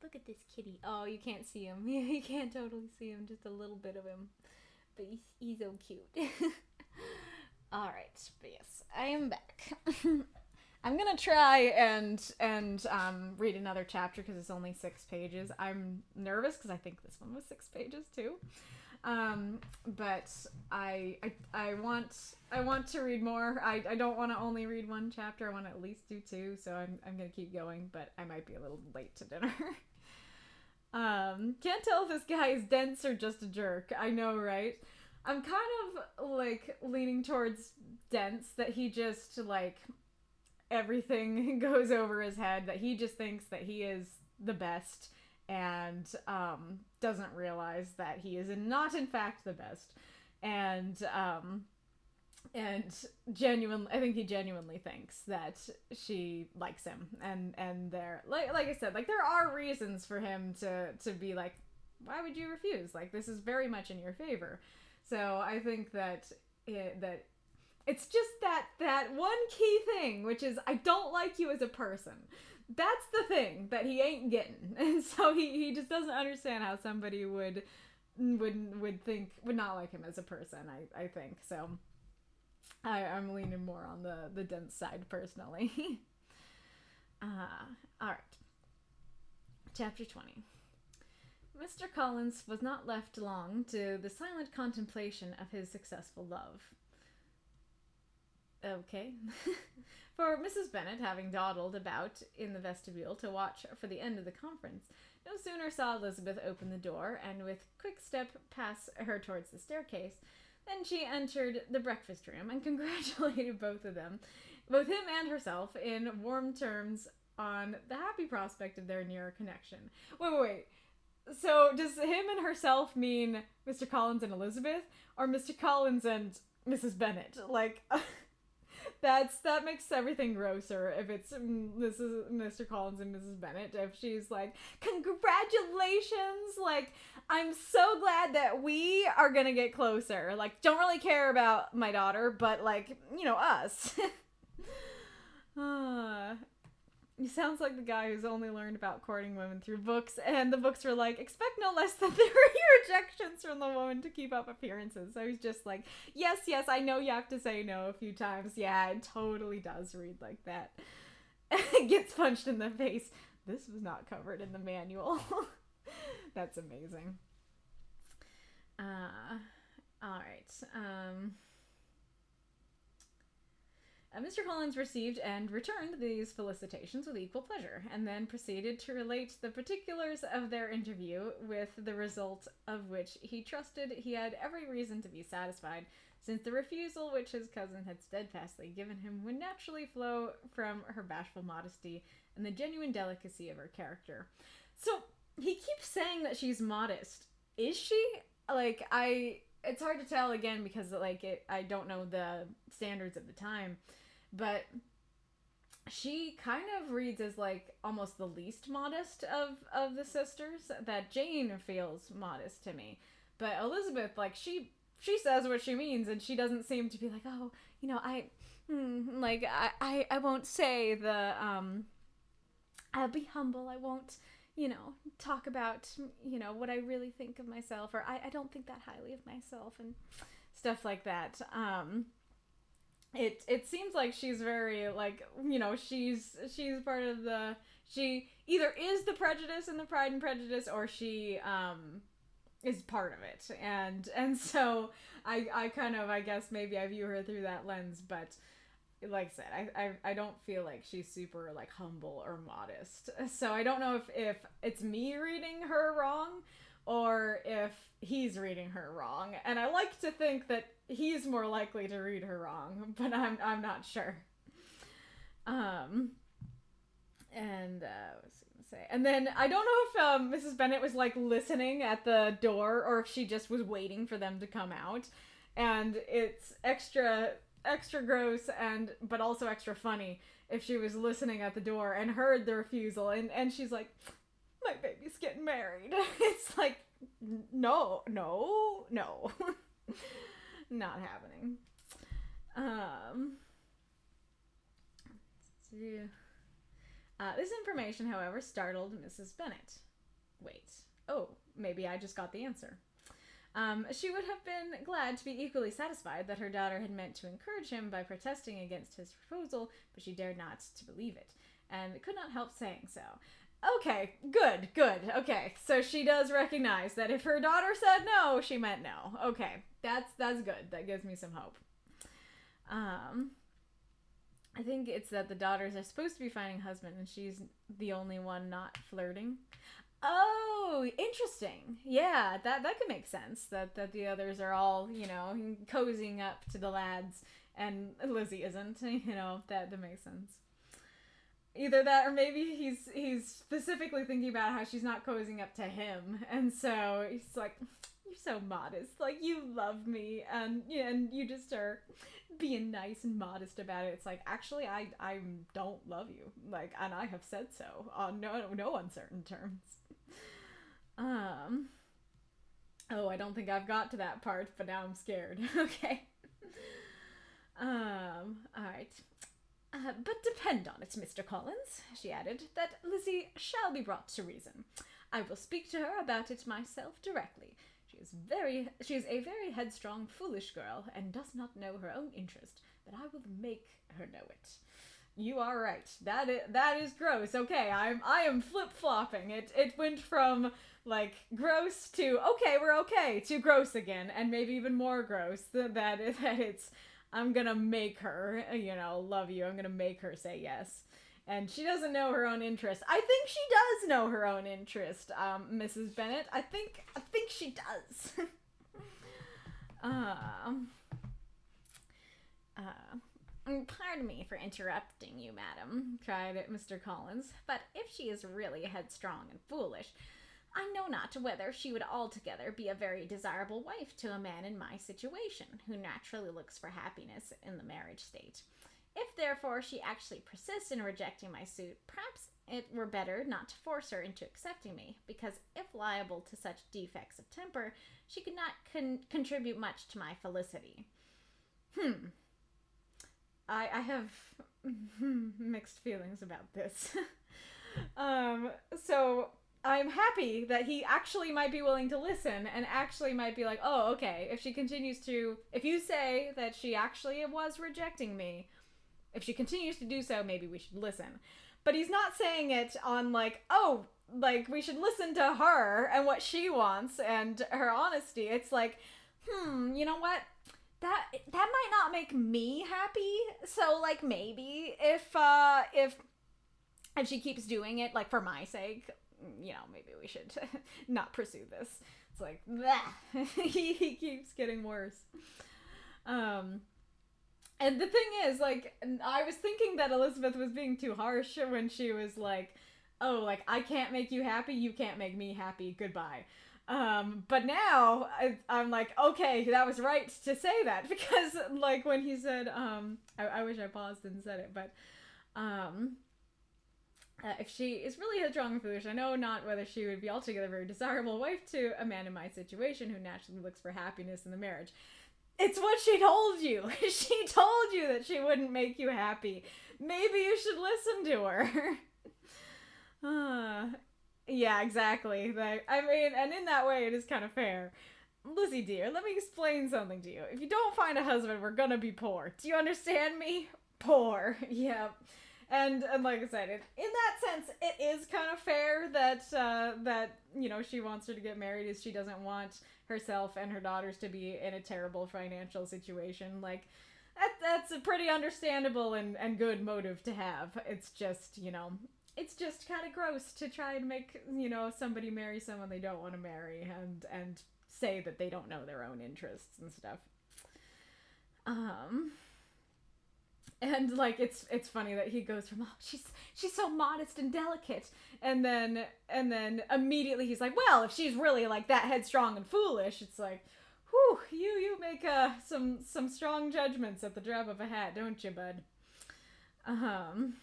Look at this kitty. Oh, you can't see him. You can't totally see him. Just a little bit of him. But he's so cute. Alright, but yes, I am back. I'm gonna try and read another chapter because it's only 6 pages. I'm nervous because I think this one was 6 pages too. But I want to read more. I don't want to only read one chapter. I want to at least do 2. So I'm gonna keep going. But I might be a little late to dinner. Can't tell if this guy is dense or just a jerk. I know, right? I'm kind of like leaning towards dense, that he just like everything goes over his head, that he just thinks that he is the best and doesn't realize that he is not in fact the best, and genuinely, I think he genuinely thinks that she likes him, and there, like I said, like there are reasons for him to be like, why would you refuse? Like, this is very much in your favor. So I think that it's just that one key thing, which is, I don't like you as a person. That's the thing that he ain't getting. And so he just doesn't understand how somebody would not like him as a person, I think. So I'm leaning more on the dense side personally. Alright. Chapter 20. Mr. Collins was not left long to the silent contemplation of his successful love. Okay. For Mrs. Bennet, having dawdled about in the vestibule to watch for the end of the conference, no sooner saw Elizabeth open the door and with quick step pass her towards the staircase, than she entered the breakfast room and congratulated both of them, both him and herself, in warm terms on the happy prospect of their nearer connection. Wait. So does him and herself mean Mr. Collins and Elizabeth, or Mr. Collins and Mrs. Bennet? Like, that makes everything grosser if it's Mr. Collins and Mrs. Bennet. If she's like, congratulations, like, I'm so glad that we are gonna get closer. Like, don't really care about my daughter, but like, us. He sounds like the guy who's only learned about courting women through books, and the books were like, expect no less than 30 rejections from the woman to keep up appearances. So he's just like, yes, I know you have to say no a few times. Yeah, it totally does read like that. Gets punched in the face. This was not covered in the manual. That's amazing. Alright. Mr. Collins received and returned these felicitations with equal pleasure, and then proceeded to relate the particulars of their interview, with the result of which he trusted he had every reason to be satisfied, since the refusal which his cousin had steadfastly given him would naturally flow from her bashful modesty and the genuine delicacy of her character. So, he keeps saying that she's modest. Is she? Like, it's hard to tell, again, because, like, I don't know the standards of the time. But she kind of reads as, like, almost the least modest of the sisters. That Jane feels modest to me. But Elizabeth, like, she says what she means, and she doesn't seem to be like, oh, I won't say the, I'll be humble, I won't, talk about, what I really think of myself, or I don't think that highly of myself, and stuff like that. It seems like she's very, like, she's part of she either is the prejudice in the Pride and Prejudice, or she is part of it, and so I kind of, I guess maybe I view her through that lens, but like I said, I don't feel like she's super, like, humble or modest. So I don't know if it's me reading her wrong, or if he's reading her wrong. And I like to think that he's more likely to read her wrong, but I'm not sure. And what's I gonna say? And then I don't know if Mrs. Bennet was, like, listening at the door, or if she just was waiting for them to come out. And it's extra gross, but also extra funny if she was listening at the door and heard the refusal, and she's like, my baby's getting married. It's like, no. Not happening. This information, however, startled Mrs. Bennet. Wait. Oh, maybe I just got the answer. She would have been glad to be equally satisfied that her daughter had meant to encourage him by protesting against his proposal, but she dared not to believe it, and could not help saying so. Okay, good. Okay, so she does recognize that if her daughter said no, she meant no. Okay, that's good. That gives me some hope. I think it's that the daughters are supposed to be finding husband, and she's the only one not flirting. Oh, interesting. Yeah, that could make sense. That the others are all, cozying up to the lads, and Lizzie isn't. That makes sense. Either that, or maybe he's specifically thinking about how she's not cozying up to him, and so he's like, "You're so modest. Like, you love me, and you just are being nice and modest about it." It's like, actually, I don't love you, like, and I have said so on no uncertain terms. Oh, I don't think I've got to that part, but now I'm scared. Okay. All right. But depend on it, Mr. Collins, she added, that Lizzie shall be brought to reason. I will speak to her about it myself directly. She is a very headstrong, foolish girl, and does not know her own interest, but I will make her know it. You are right. That is gross. Okay, I am flip-flopping. It went from, like, gross to, okay, we're okay, to gross again, and maybe even more gross, that it's, I'm gonna make her, love you. I'm gonna make her say yes. And she doesn't know her own interest. I think she does know her own interest, Mrs. Bennet. I think she does. Pardon me for interrupting you, madam, cried Mr. Collins, but if she is really headstrong and foolish, I know not whether she would altogether be a very desirable wife to a man in my situation, who naturally looks for happiness in the marriage state. If, therefore, she actually persists in rejecting my suit, perhaps it were better not to force her into accepting me, because if liable to such defects of temper, she could not contribute much to my felicity. I have mixed feelings about this. So I'm happy that he actually might be willing to listen and actually might be like, oh, okay, if you say that she actually was rejecting me, if she continues to do so, maybe we should listen. But he's not saying it on like, oh, like we should listen to her and what she wants and her honesty. It's like, you know what? That might not make me happy. So like maybe if she keeps doing it, like for my sake, maybe we should not pursue this. It's like, he keeps getting worse. And the thing is, like, I was thinking that Elizabeth was being too harsh when she was like, oh, like, I can't make you happy, you can't make me happy, goodbye. But now, I'm like, okay, that was right to say that, because, like, when he said, I wish I paused and said it, but, if she is really headstrong and foolish, I know not whether she would be altogether a very desirable wife to a man in my situation who naturally looks for happiness in the marriage. It's what she told you. She told you that she wouldn't make you happy. Maybe you should listen to her. Yeah, exactly. And in that way, it is kind of fair. Lizzie, dear, let me explain something to you. If you don't find a husband, we're gonna be poor. Do you understand me? Poor. Yep. And like I said, in that sense, it is kind of fair that she wants her to get married, as she doesn't want herself and her daughters to be in a terrible financial situation. Like, that's a pretty understandable and good motive to have. It's just, it's just kind of gross to try and make, somebody marry someone they don't want to marry and say that they don't know their own interests and stuff. And like it's funny that he goes from, oh, she's so modest and delicate, and then immediately he's like, well, if she's really like that headstrong and foolish, it's like, whew, you make some strong judgments at the drop of a hat, don't you, bud? And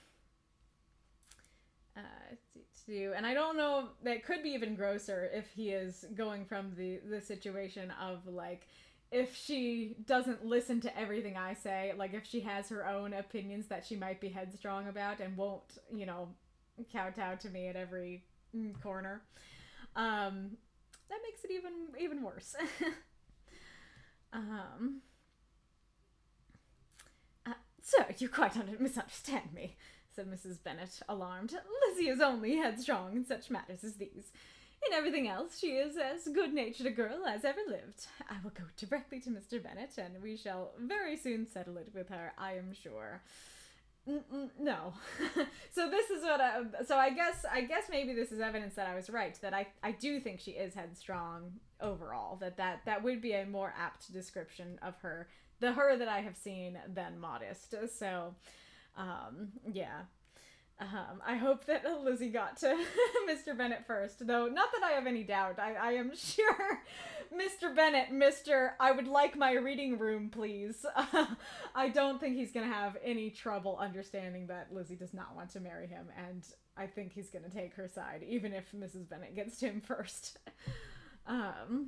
I don't know, that could be even grosser if he is going from the situation of like, if she doesn't listen to everything I say, like if she has her own opinions that she might be headstrong about and won't, kowtow to me at every corner. that makes it even worse. Sir, you quite misunderstand me, said Mrs. Bennet, alarmed. Lizzie is only headstrong in such matters as these. In everything else, she is as good-natured a girl as ever lived. I will go directly to Mr. Bennet, and we shall very soon settle it with her, I am sure. No. So this is what I guess maybe this is evidence that I was right, that I do think she is headstrong overall, that would be a more apt description of her, the her that I have seen, than modest. So, yeah. I hope that Lizzie got to Mr. Bennet first, though not that I have any doubt. I am sure Mr. Bennet, I would like my reading room, please. I don't think he's going to have any trouble understanding that Lizzie does not want to marry him, and I think he's going to take her side, even if Mrs. Bennet gets to him first. Alright.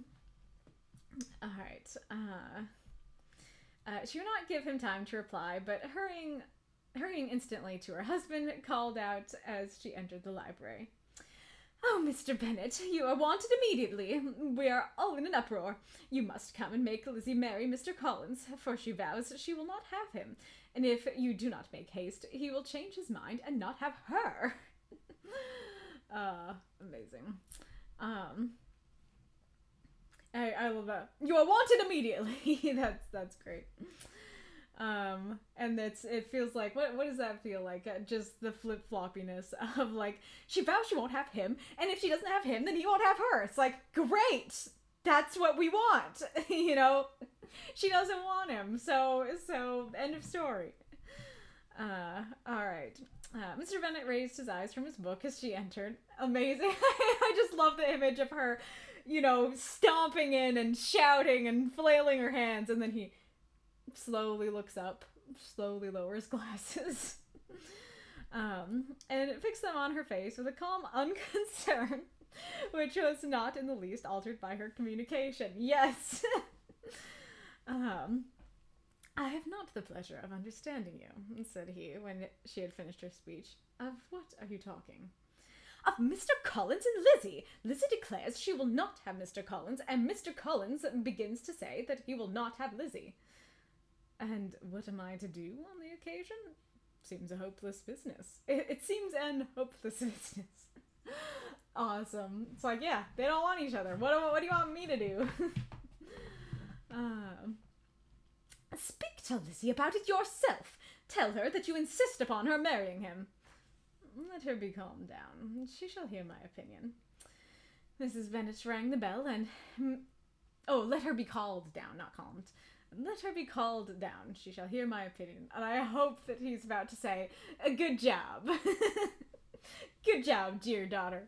She would not give him time to reply, but hurrying instantly to her husband, called out as she entered the library. Oh, Mr. Bennet, you are wanted immediately. We are all in an uproar. You must come and make Lizzie marry Mr. Collins, for she vows she will not have him, and if you do not make haste, he will change his mind and not have her. Amazing. I love that. You are wanted immediately. That's great. And it feels like, what does that feel like? Just the flip-floppiness of, like, she vows she won't have him, and if she doesn't have him, then he won't have her. It's like, great! That's what we want! You know? She doesn't want him, so, end of story. Alright. Mr. Bennet raised his eyes from his book as she entered. Amazing. I just love the image of her, you know, stomping in and shouting and flailing her hands, and then he slowly looks up, slowly lowers glasses, and fixed them on her face with a calm unconcern, which was not in the least altered by her communication. Yes! I have not the pleasure of understanding you, said he, when she had finished her speech. Of what are you talking? Of Mr. Collins and Lizzie. Lizzie declares she will not have Mr. Collins, and Mr. Collins begins to say that he will not have Lizzie. And what am I to do on the occasion? Seems a hopeless business. It seems an hopeless business. Awesome. It's like, yeah, they don't want each other. What do you want me to do? Speak to Lizzie about it yourself. Tell her that you insist upon her marrying him. Let her be calmed down. She shall hear my opinion. Mrs. Bennet rang the bell and... Oh, let her be called down, not calmed. Let her be called down. She shall hear my opinion. And I hope that he's about to say, good job. Good job, dear daughter.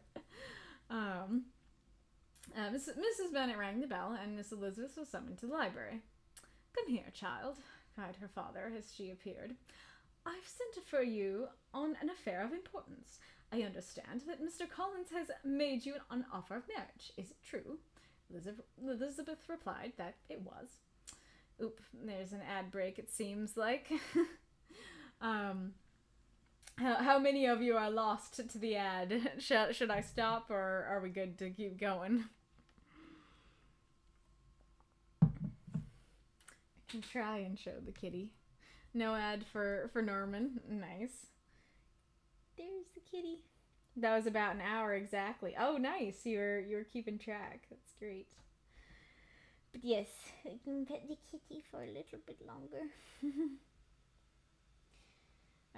Mrs. Bennet rang the bell, and Miss Elizabeth was summoned to the library. Come here, child, cried her father as she appeared. I've sent for you on an affair of importance. I understand that Mr. Collins has made you an offer of marriage. Is it true? Elizabeth replied that it was. Oop, there's an ad break, it seems like. How many of you are lost to the ad? Should I stop, or are we good to keep going? I can try and show the kitty. No ad for Norman. Nice. There's the kitty. That was about an hour exactly. Oh, nice. You're keeping track. That's great. But yes, I can pet the kitty for a little bit longer.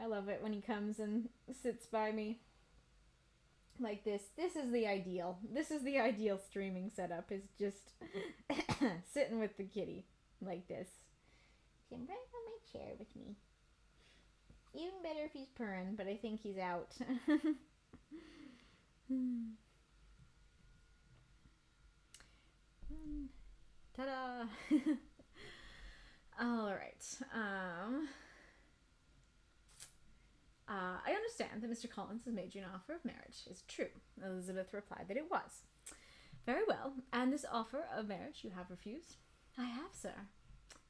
I love it when he comes and sits by me like this. This is the ideal. This is the ideal streaming setup, is just sitting with the kitty like this. Him right on my chair with me. Even better if he's purring, but I think he's out. Ta-da! Alright. I understand that Mr. Collins has made you an offer of marriage. Is it true? Elizabeth replied that it was. Very well. And this offer of marriage you have refused? I have, sir.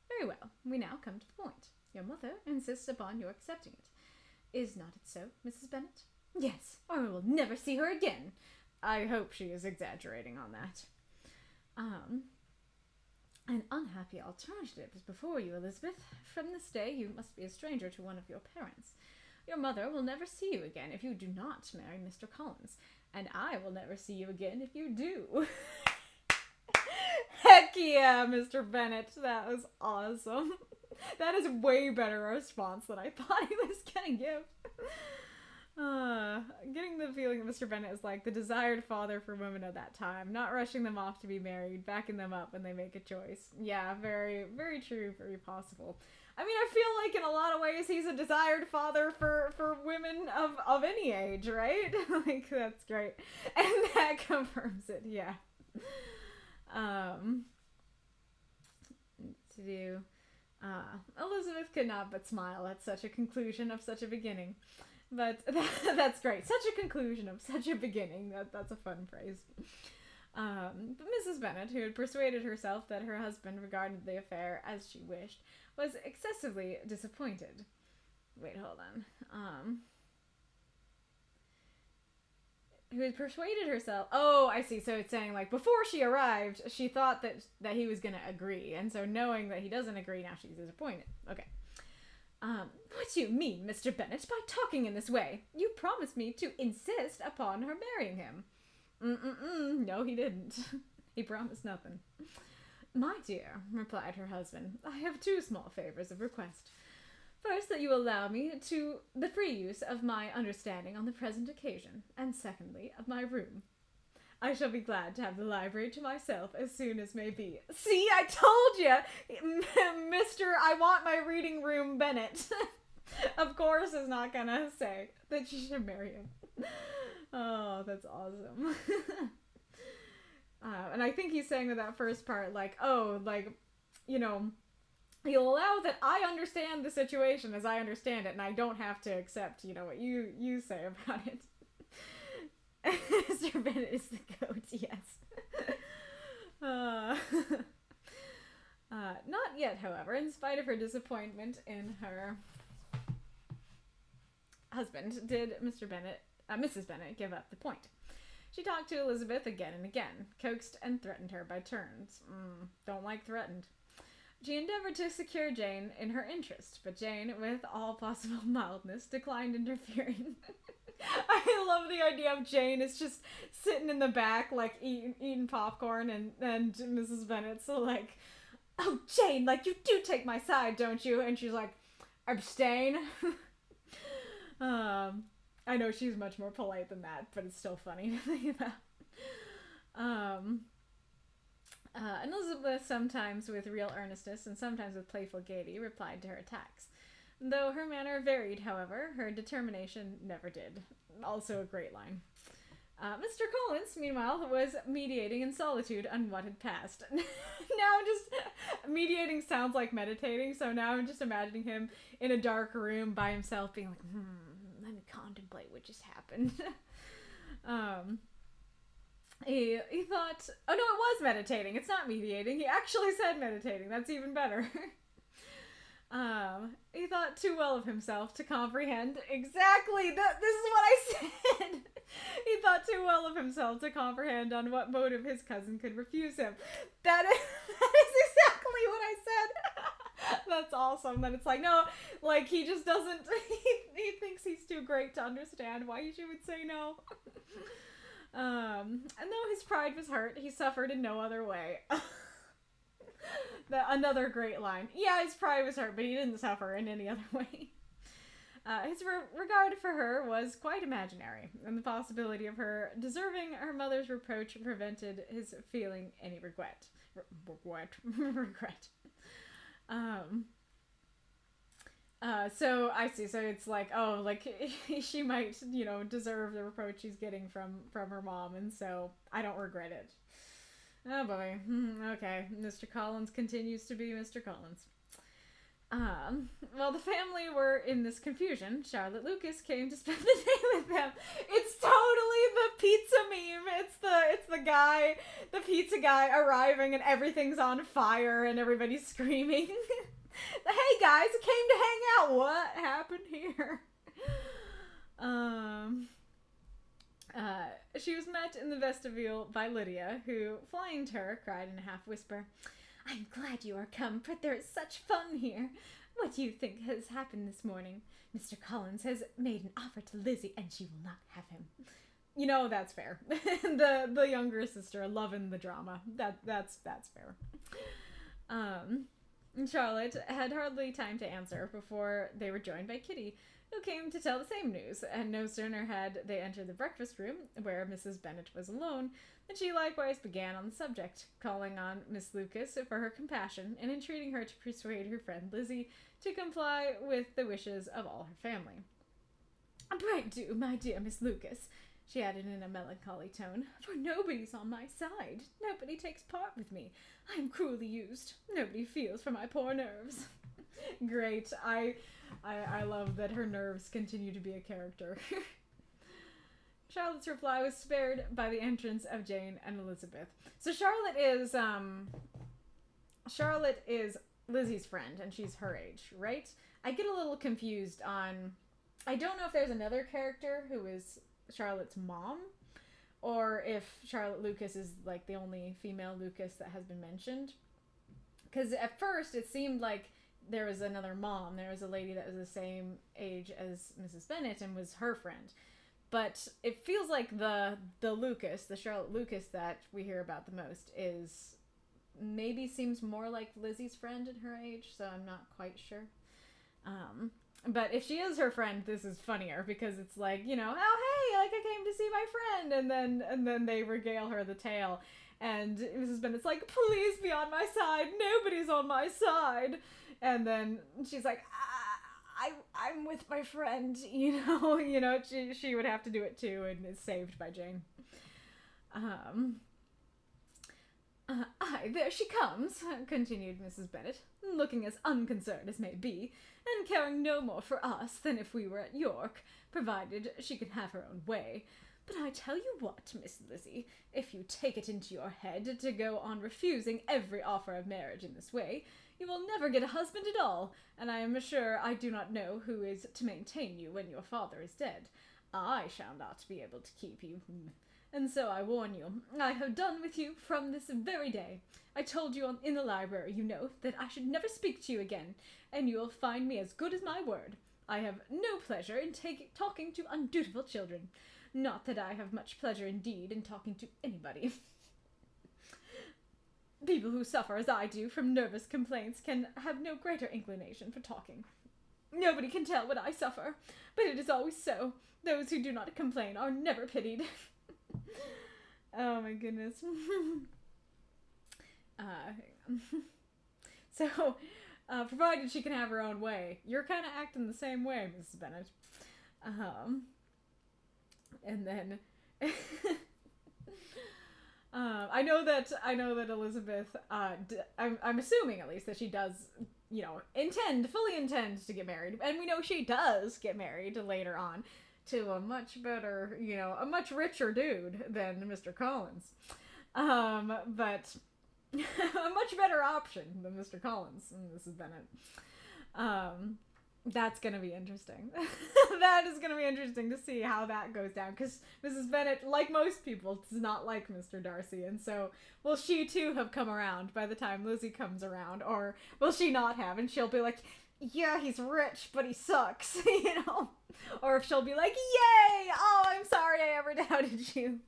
Very well. We now come to the point. Your mother insists upon your accepting it. Is not it so, Mrs. Bennet? Yes, or I will never see her again. I hope she is exaggerating on that. An unhappy alternative is before you, Elizabeth. From this day, you must be a stranger to one of your parents. Your mother will never see you again if you do not marry Mr. Collins, and I will never see you again if you do. Heck yeah, Mr. Bennet. That was awesome. That is a way better response than I thought he was gonna give. Getting the feeling that Mr. Bennet is like the desired father for women of that time, not rushing them off to be married, backing them up when they make a choice. Yeah, very, very true, very possible. I mean, I feel like in a lot of ways he's a desired father for women of any age, right? Like, that's great. And that confirms it, yeah. Elizabeth could not but smile at such a conclusion of such a beginning. But that's great. Such a conclusion of such a beginning. That's a fun phrase. But Mrs. Bennet, who had persuaded herself that her husband regarded the affair as she wished, was excessively disappointed. Wait, hold on. Who had persuaded herself... Oh, I see. So it's saying, like, before she arrived, she thought that he was going to agree. And so knowing that he doesn't agree, now she's disappointed. Okay. What do you mean, Mr. Bennet, by talking in this way? You promised me to insist upon her marrying him. No, he didn't. He promised nothing. My dear, replied her husband, I have two small favors of request. First, that you allow me to the free use of my understanding on the present occasion, and secondly, of my room. I shall be glad to have the library to myself as soon as may be. See, I told you, Mr. I want my reading room Bennet. Of course is not gonna say that she should marry him. Oh, that's awesome. And I think he's saying with that first part, like, oh, like, you know, he'll allow that I understand the situation as I understand it, and I don't have to accept, you know, what you say about it. Mr. Bennet is the goat, yes. Not yet, however, in spite of her disappointment in her husband, did Mrs. Bennet give up the point. She talked to Elizabeth again and again, coaxed and threatened her by turns. Don't like threatened. She endeavored to secure Jane in her interest, but Jane, with all possible mildness, declined interfering. I love the idea of Jane is just sitting in the back, like, eating popcorn, and Mrs. Bennet's like, oh, Jane, like, you do take my side, don't you? And she's like, abstain. I know she's much more polite than that, but it's still funny to think about. And Elizabeth, sometimes with real earnestness and sometimes with playful gaiety, replied to her attacks. Though her manner varied, however, her determination never did. Also a great line. Mr. Collins, meanwhile, was mediating in solitude on what had passed. Now just mediating sounds like meditating, so now I'm just imagining him in a dark room by himself being like, let me contemplate what just happened. He thought, oh no, it was meditating. It's not mediating. He actually said meditating. That's even better. He thought too well of himself to comprehend exactly this is what I said. He thought too well of himself to comprehend on what motive his cousin could refuse him. That is exactly what I said. That's awesome. That it's like, no, like he just doesn't, he thinks he's too great to understand why she would say no. And though his pride was hurt, he suffered in no other way. Another great line. Yeah, his pride was hurt, but he didn't suffer in any other way. His regard for her was quite imaginary, and the possibility of her deserving her mother's reproach prevented his feeling any regret. So I see. So it's like, oh, like she might, you know, deserve the reproach she's getting from her mom, and so I don't regret it. Oh boy. Okay. Mr. Collins continues to be Mr. Collins. While the family were in this confusion, Charlotte Lucas came to spend the day with them. It's totally the pizza meme. It's the pizza guy arriving and everything's on fire and everybody's screaming. Hey guys, I came to hang out. What happened here? She was met in the vestibule by Lydia, who, flying to her, cried in a half whisper, "I'm glad you are come, for there is such fun here. What do you think has happened this morning? Mr. Collins has made an offer to Lizzie, and she will not have him." You know, that's fair. the younger sister loving the drama. That's fair. Charlotte had hardly time to answer before they were joined by Kitty, who came to tell the same news, and no sooner had they entered the breakfast room, where Mrs. Bennet was alone, than she likewise began on the subject, calling on Miss Lucas for her compassion, and entreating her to persuade her friend Lizzie to comply with the wishes of all her family. "Pray do, my dear Miss Lucas," she added in a melancholy tone, "for nobody's on my side. Nobody takes part with me. I am cruelly used. Nobody feels for my poor nerves." Great. I love that her nerves continue to be a character. Charlotte's reply was spared by the entrance of Jane and Elizabeth. So Charlotte is Lizzie's friend, and she's her age, right? I get a little confused on... I don't know if there's another character who is Charlotte's mom, or if Charlotte Lucas is like the only female Lucas that has been mentioned. Because at first it seemed like there was another mom. There was a lady that was the same age as Mrs. Bennet and was her friend. But it feels like the Charlotte Lucas that we hear about the most maybe seems more like Lizzie's friend in her age, so I'm not quite sure. But if she is her friend, this is funnier, because it's like, you know, "Oh, hey, like, I came to see my friend," and then they regale her the tale, and Mrs. Bennet's like, "Please be on my side, nobody's on my side," and then she's like, I'm with my friend," you know, she would have to do it too, and is saved by Jane. "Aye, there she comes," continued Mrs. Bennet, "looking as unconcerned as may be, and caring no more for us than if we were at York, provided she can have her own way. But I tell you what, Miss Lizzie, if you take it into your head to go on refusing every offer of marriage in this way, you will never get a husband at all, and I am sure I do not know who is to maintain you when your father is dead. I shall not be able to keep you. And so I warn you, I have done with you from this very day. I told you in the library, you know, that I should never speak to you again, and you will find me as good as my word. I have no pleasure in talking to undutiful children. Not that I have much pleasure indeed in talking to anybody. People who suffer as I do from nervous complaints can have no greater inclination for talking. Nobody can tell what I suffer, but it is always so. Those who do not complain are never pitied." Oh my goodness. So, provided she can have her own way. You're kind of acting the same way, Mrs. Bennet. And then... I know that Elizabeth, I'm assuming at least that she does, you know, fully intend to get married. And we know she does get married later on to a much better, you know, a much richer dude than Mr. Collins. But a much better option than Mr. Collins and Mrs. Bennet. That's going to be interesting. That is going to be interesting to see how that goes down, because Mrs. Bennet, like most people, does not like Mr. Darcy, and so will she too have come around by the time Lizzie comes around, or will she not have, and she'll be like, "Yeah, he's rich, but he sucks," you know? Or if she'll be like, "Yay! Oh, I'm sorry I ever doubted you."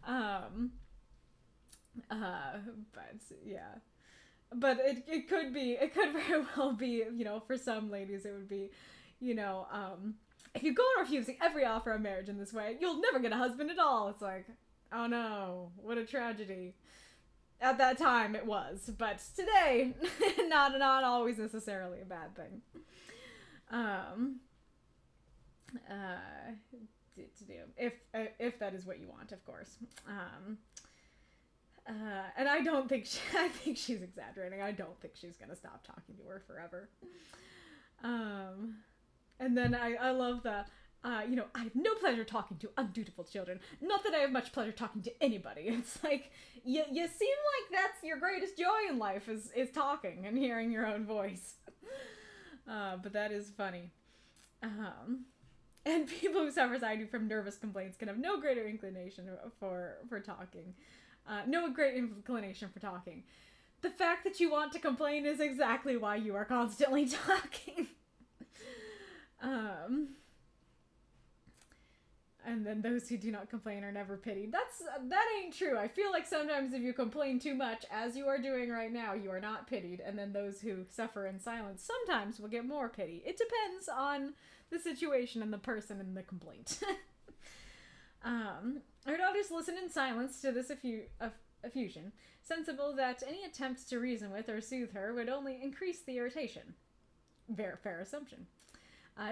But yeah. But it could very well be, you know, for some ladies it would be, you know, if you go on refusing every offer of marriage in this way, you'll never get a husband at all. It's like, oh no, what a tragedy. At that time it was, but today, not always necessarily a bad thing. If that is what you want, of course. And I think she's exaggerating. I don't think she's gonna stop talking to her forever. And then I love the, you know, "I have no pleasure talking to undutiful children. Not that I have much pleasure talking to anybody." It's like, you seem like that's your greatest joy in life is talking and hearing your own voice. But that is funny. And people who suffer anxiety from nervous complaints can have no greater inclination for talking. No great inclination for talking. The fact that you want to complain is exactly why you are constantly talking. And then those who do not complain are never pitied. That ain't true. I feel like sometimes if you complain too much, as you are doing right now, you are not pitied. And then those who suffer in silence sometimes will get more pity. It depends on the situation and the person and the complaint. Her daughters listened in silence to this effusion, sensible that any attempt to reason with or soothe her would only increase the irritation. Fair assumption.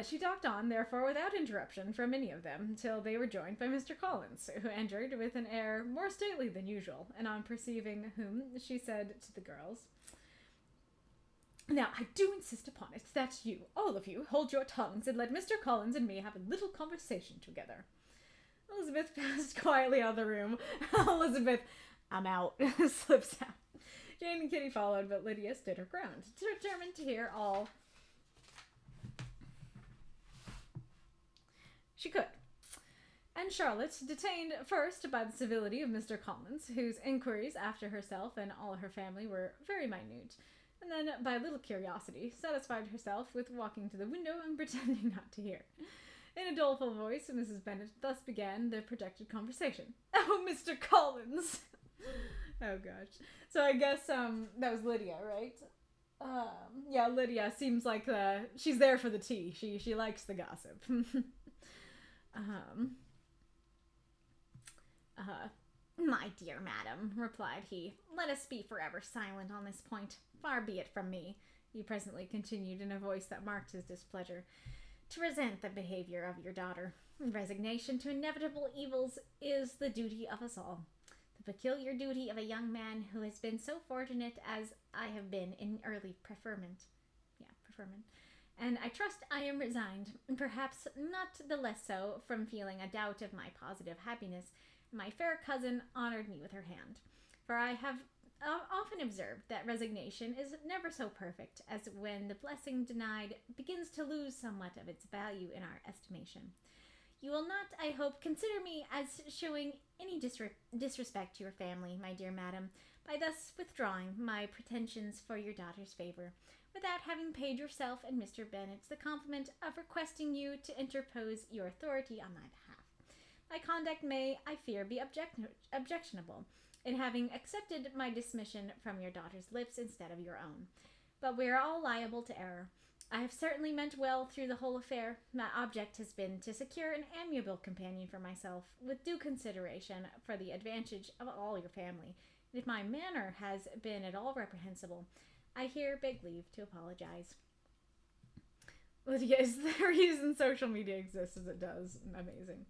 She talked on, therefore, without interruption from any of them, till they were joined by Mr. Collins, who entered with an air more stately than usual, and on perceiving whom, she said to the girls, "Now, I do insist upon it that you, all of you, hold your tongues and let Mr. Collins and me have a little conversation together." Elizabeth passed quietly out of the room. Elizabeth, "I'm out," slips out. Jane and Kitty followed, but Lydia stood her ground, determined to hear all she could. And Charlotte, detained first by the civility of Mr. Collins, whose inquiries after herself and all her family were very minute, and then by little curiosity, satisfied herself with walking to the window and pretending not to hear. In a doleful voice, Mrs. Bennet thus began the projected conversation. "Oh, Mr. Collins!" Oh, gosh. So I guess, that was Lydia, right? Yeah, Lydia seems like she's there for the tea. She likes the gossip. My dear madam, replied he, let us be forever silent on this point. Far be it from me, he presently continued in a voice that marked his displeasure, to resent the behavior of your daughter. Resignation to inevitable evils is the duty of us all. The peculiar duty of a young man who has been so fortunate as I have been in early preferment. And I trust I am resigned, perhaps not the less so from feeling a doubt of my positive happiness. My fair cousin honored me with her hand, for I have often observed that resignation is never so perfect as when the blessing denied begins to lose somewhat of its value in our estimation. You will not, I hope, consider me as showing any disrespect to your family, my dear madam, by thus withdrawing my pretensions for your daughter's favor, without having paid yourself and Mr. Bennet the compliment of requesting you to interpose your authority on my behalf. My conduct may, I fear, be objectionable, in having accepted my dismission from your daughter's lips instead of your own. But we are all liable to error. I have certainly meant well through the whole affair. My object has been to secure an amiable companion for myself, with due consideration for the advantage of all your family. And if my manner has been at all reprehensible, I here beg leave to apologize. Lydia, is the reason social media exists as it does? Amazing.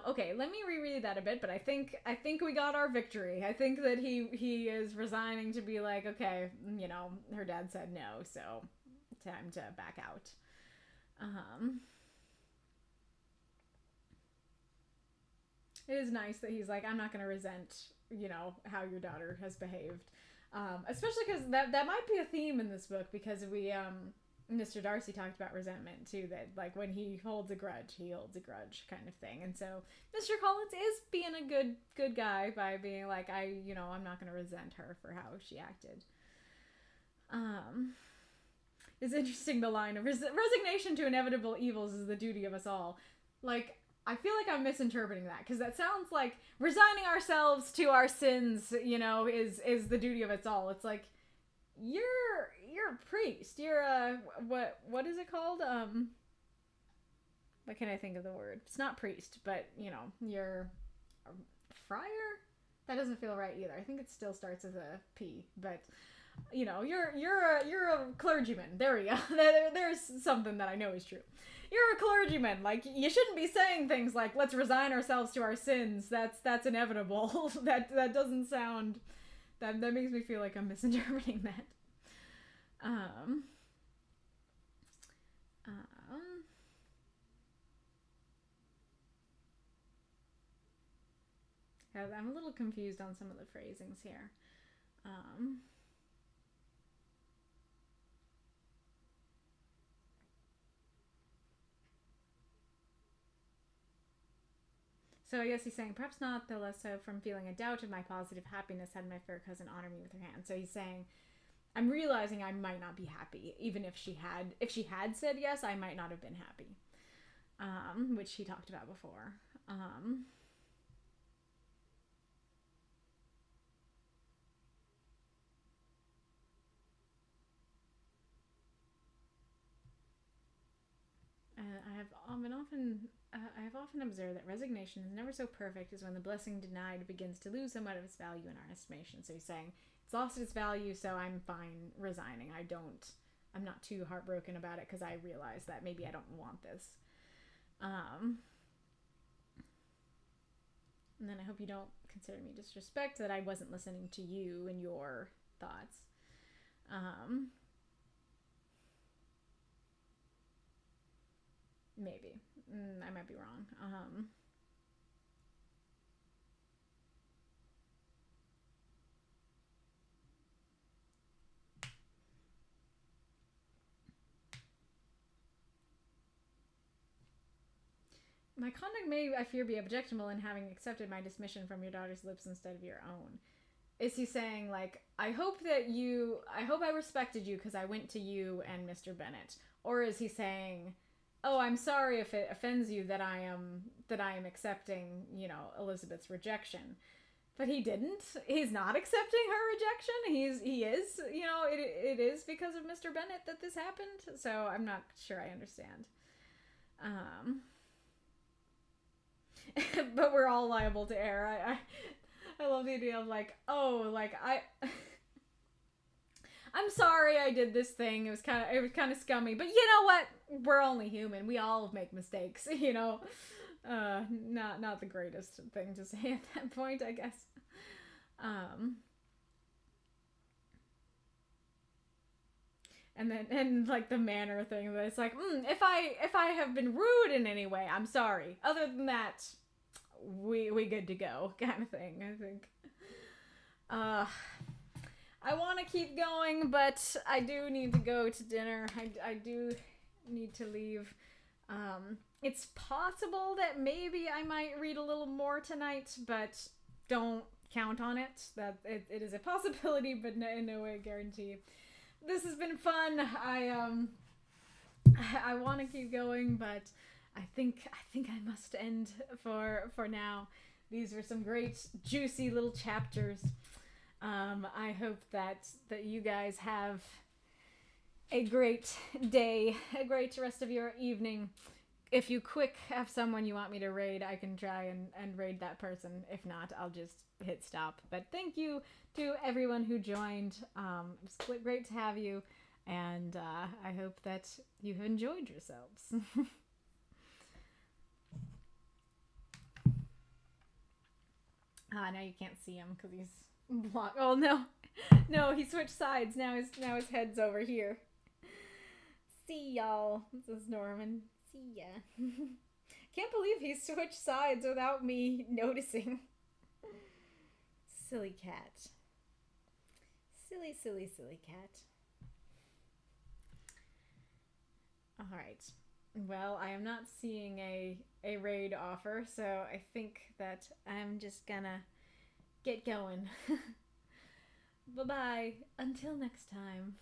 Okay, let me reread that a bit, but I think we got our victory. I think that he is resigning to be like, okay, you know, her dad said no, so time to back out. It is nice that he's like, I'm not going to resent, you know, how your daughter has behaved. Especially because that might be a theme in this book, because Mr. Darcy talked about resentment too, that like when he holds a grudge, he holds a grudge kind of thing. And so Mr. Collins is being a good guy by being like, I'm not going to resent her for how she acted. It's interesting, the line of resignation to inevitable evils is the duty of us all. Like, I feel like I'm misinterpreting that, because that sounds like resigning ourselves to our sins, you know, is the duty of us all. It's like, you're a priest. You're a, what is it called? What can I think of the word? It's not priest, but, you know, you're a friar? That doesn't feel right either. I think it still starts with a P, but, you know, you're a clergyman. There we go. There's something that I know is true. You're a clergyman. Like, you shouldn't be saying things like, let's resign ourselves to our sins. That's inevitable. that doesn't sound, that makes me feel like I'm misinterpreting that. I'm a little confused on some of the phrasings here. So I guess he's saying, perhaps not, the less so from feeling a doubt of my positive happiness had my fair cousin honor me with her hand. So he's saying, I'm realizing I might not be happy, even if she had said yes, I might not have been happy, which he talked about before. I have often observed that resignation is never so perfect as when the blessing denied begins to lose somewhat of its value in our estimation. So he's saying it's lost its value, so I'm fine resigning. I'm not too heartbroken about it because I realize that maybe I don't want this. And then I hope you don't consider me disrespect that I wasn't listening to you and your thoughts. Maybe. I might be wrong. My conduct may, I fear, be objectionable in having accepted my dismission from your daughter's lips instead of your own. Is he saying, like, I hope I respected you because I went to you and Mr. Bennett? Or is he saying, oh, I'm sorry if it offends you that I am accepting, Elizabeth's rejection? But he didn't. He's not accepting her rejection. He is, it is because of Mr. Bennett that this happened. So I'm not sure I understand. But we're all liable to error. I love the idea of like, oh, like I'm sorry I did this thing. It was kind of scummy, but you know what? We're only human. We all make mistakes, Not the greatest thing to say at that point, I guess. And like the manner thing, that it's like, if I have been rude in any way, I'm sorry. Other than that, we good to go, kind of thing, I think. I want to keep going, but I do need to go to dinner. I do need to leave. It's possible that maybe I might read a little more tonight, but don't count on it. That it is a possibility, but in no way a guarantee. This has been fun. I want to keep going, but I think I must end for now. These were some great, juicy little chapters. I hope that you guys have a great day, a great rest of your evening. If you have someone you want me to raid, I can try and raid that person. If not, I'll just hit stop. But thank you to everyone who joined. It was great to have you, and I hope that you have enjoyed yourselves. Now you can't see him because he's blocked. Oh no, he switched sides. Now his head's over here. See y'all. This is Norman. See ya. Can't believe he switched sides without me noticing. Silly cat. Silly cat. Alright. Well, I am not seeing a raid offer, so I think that I'm just gonna get going. Bye-bye. Until next time.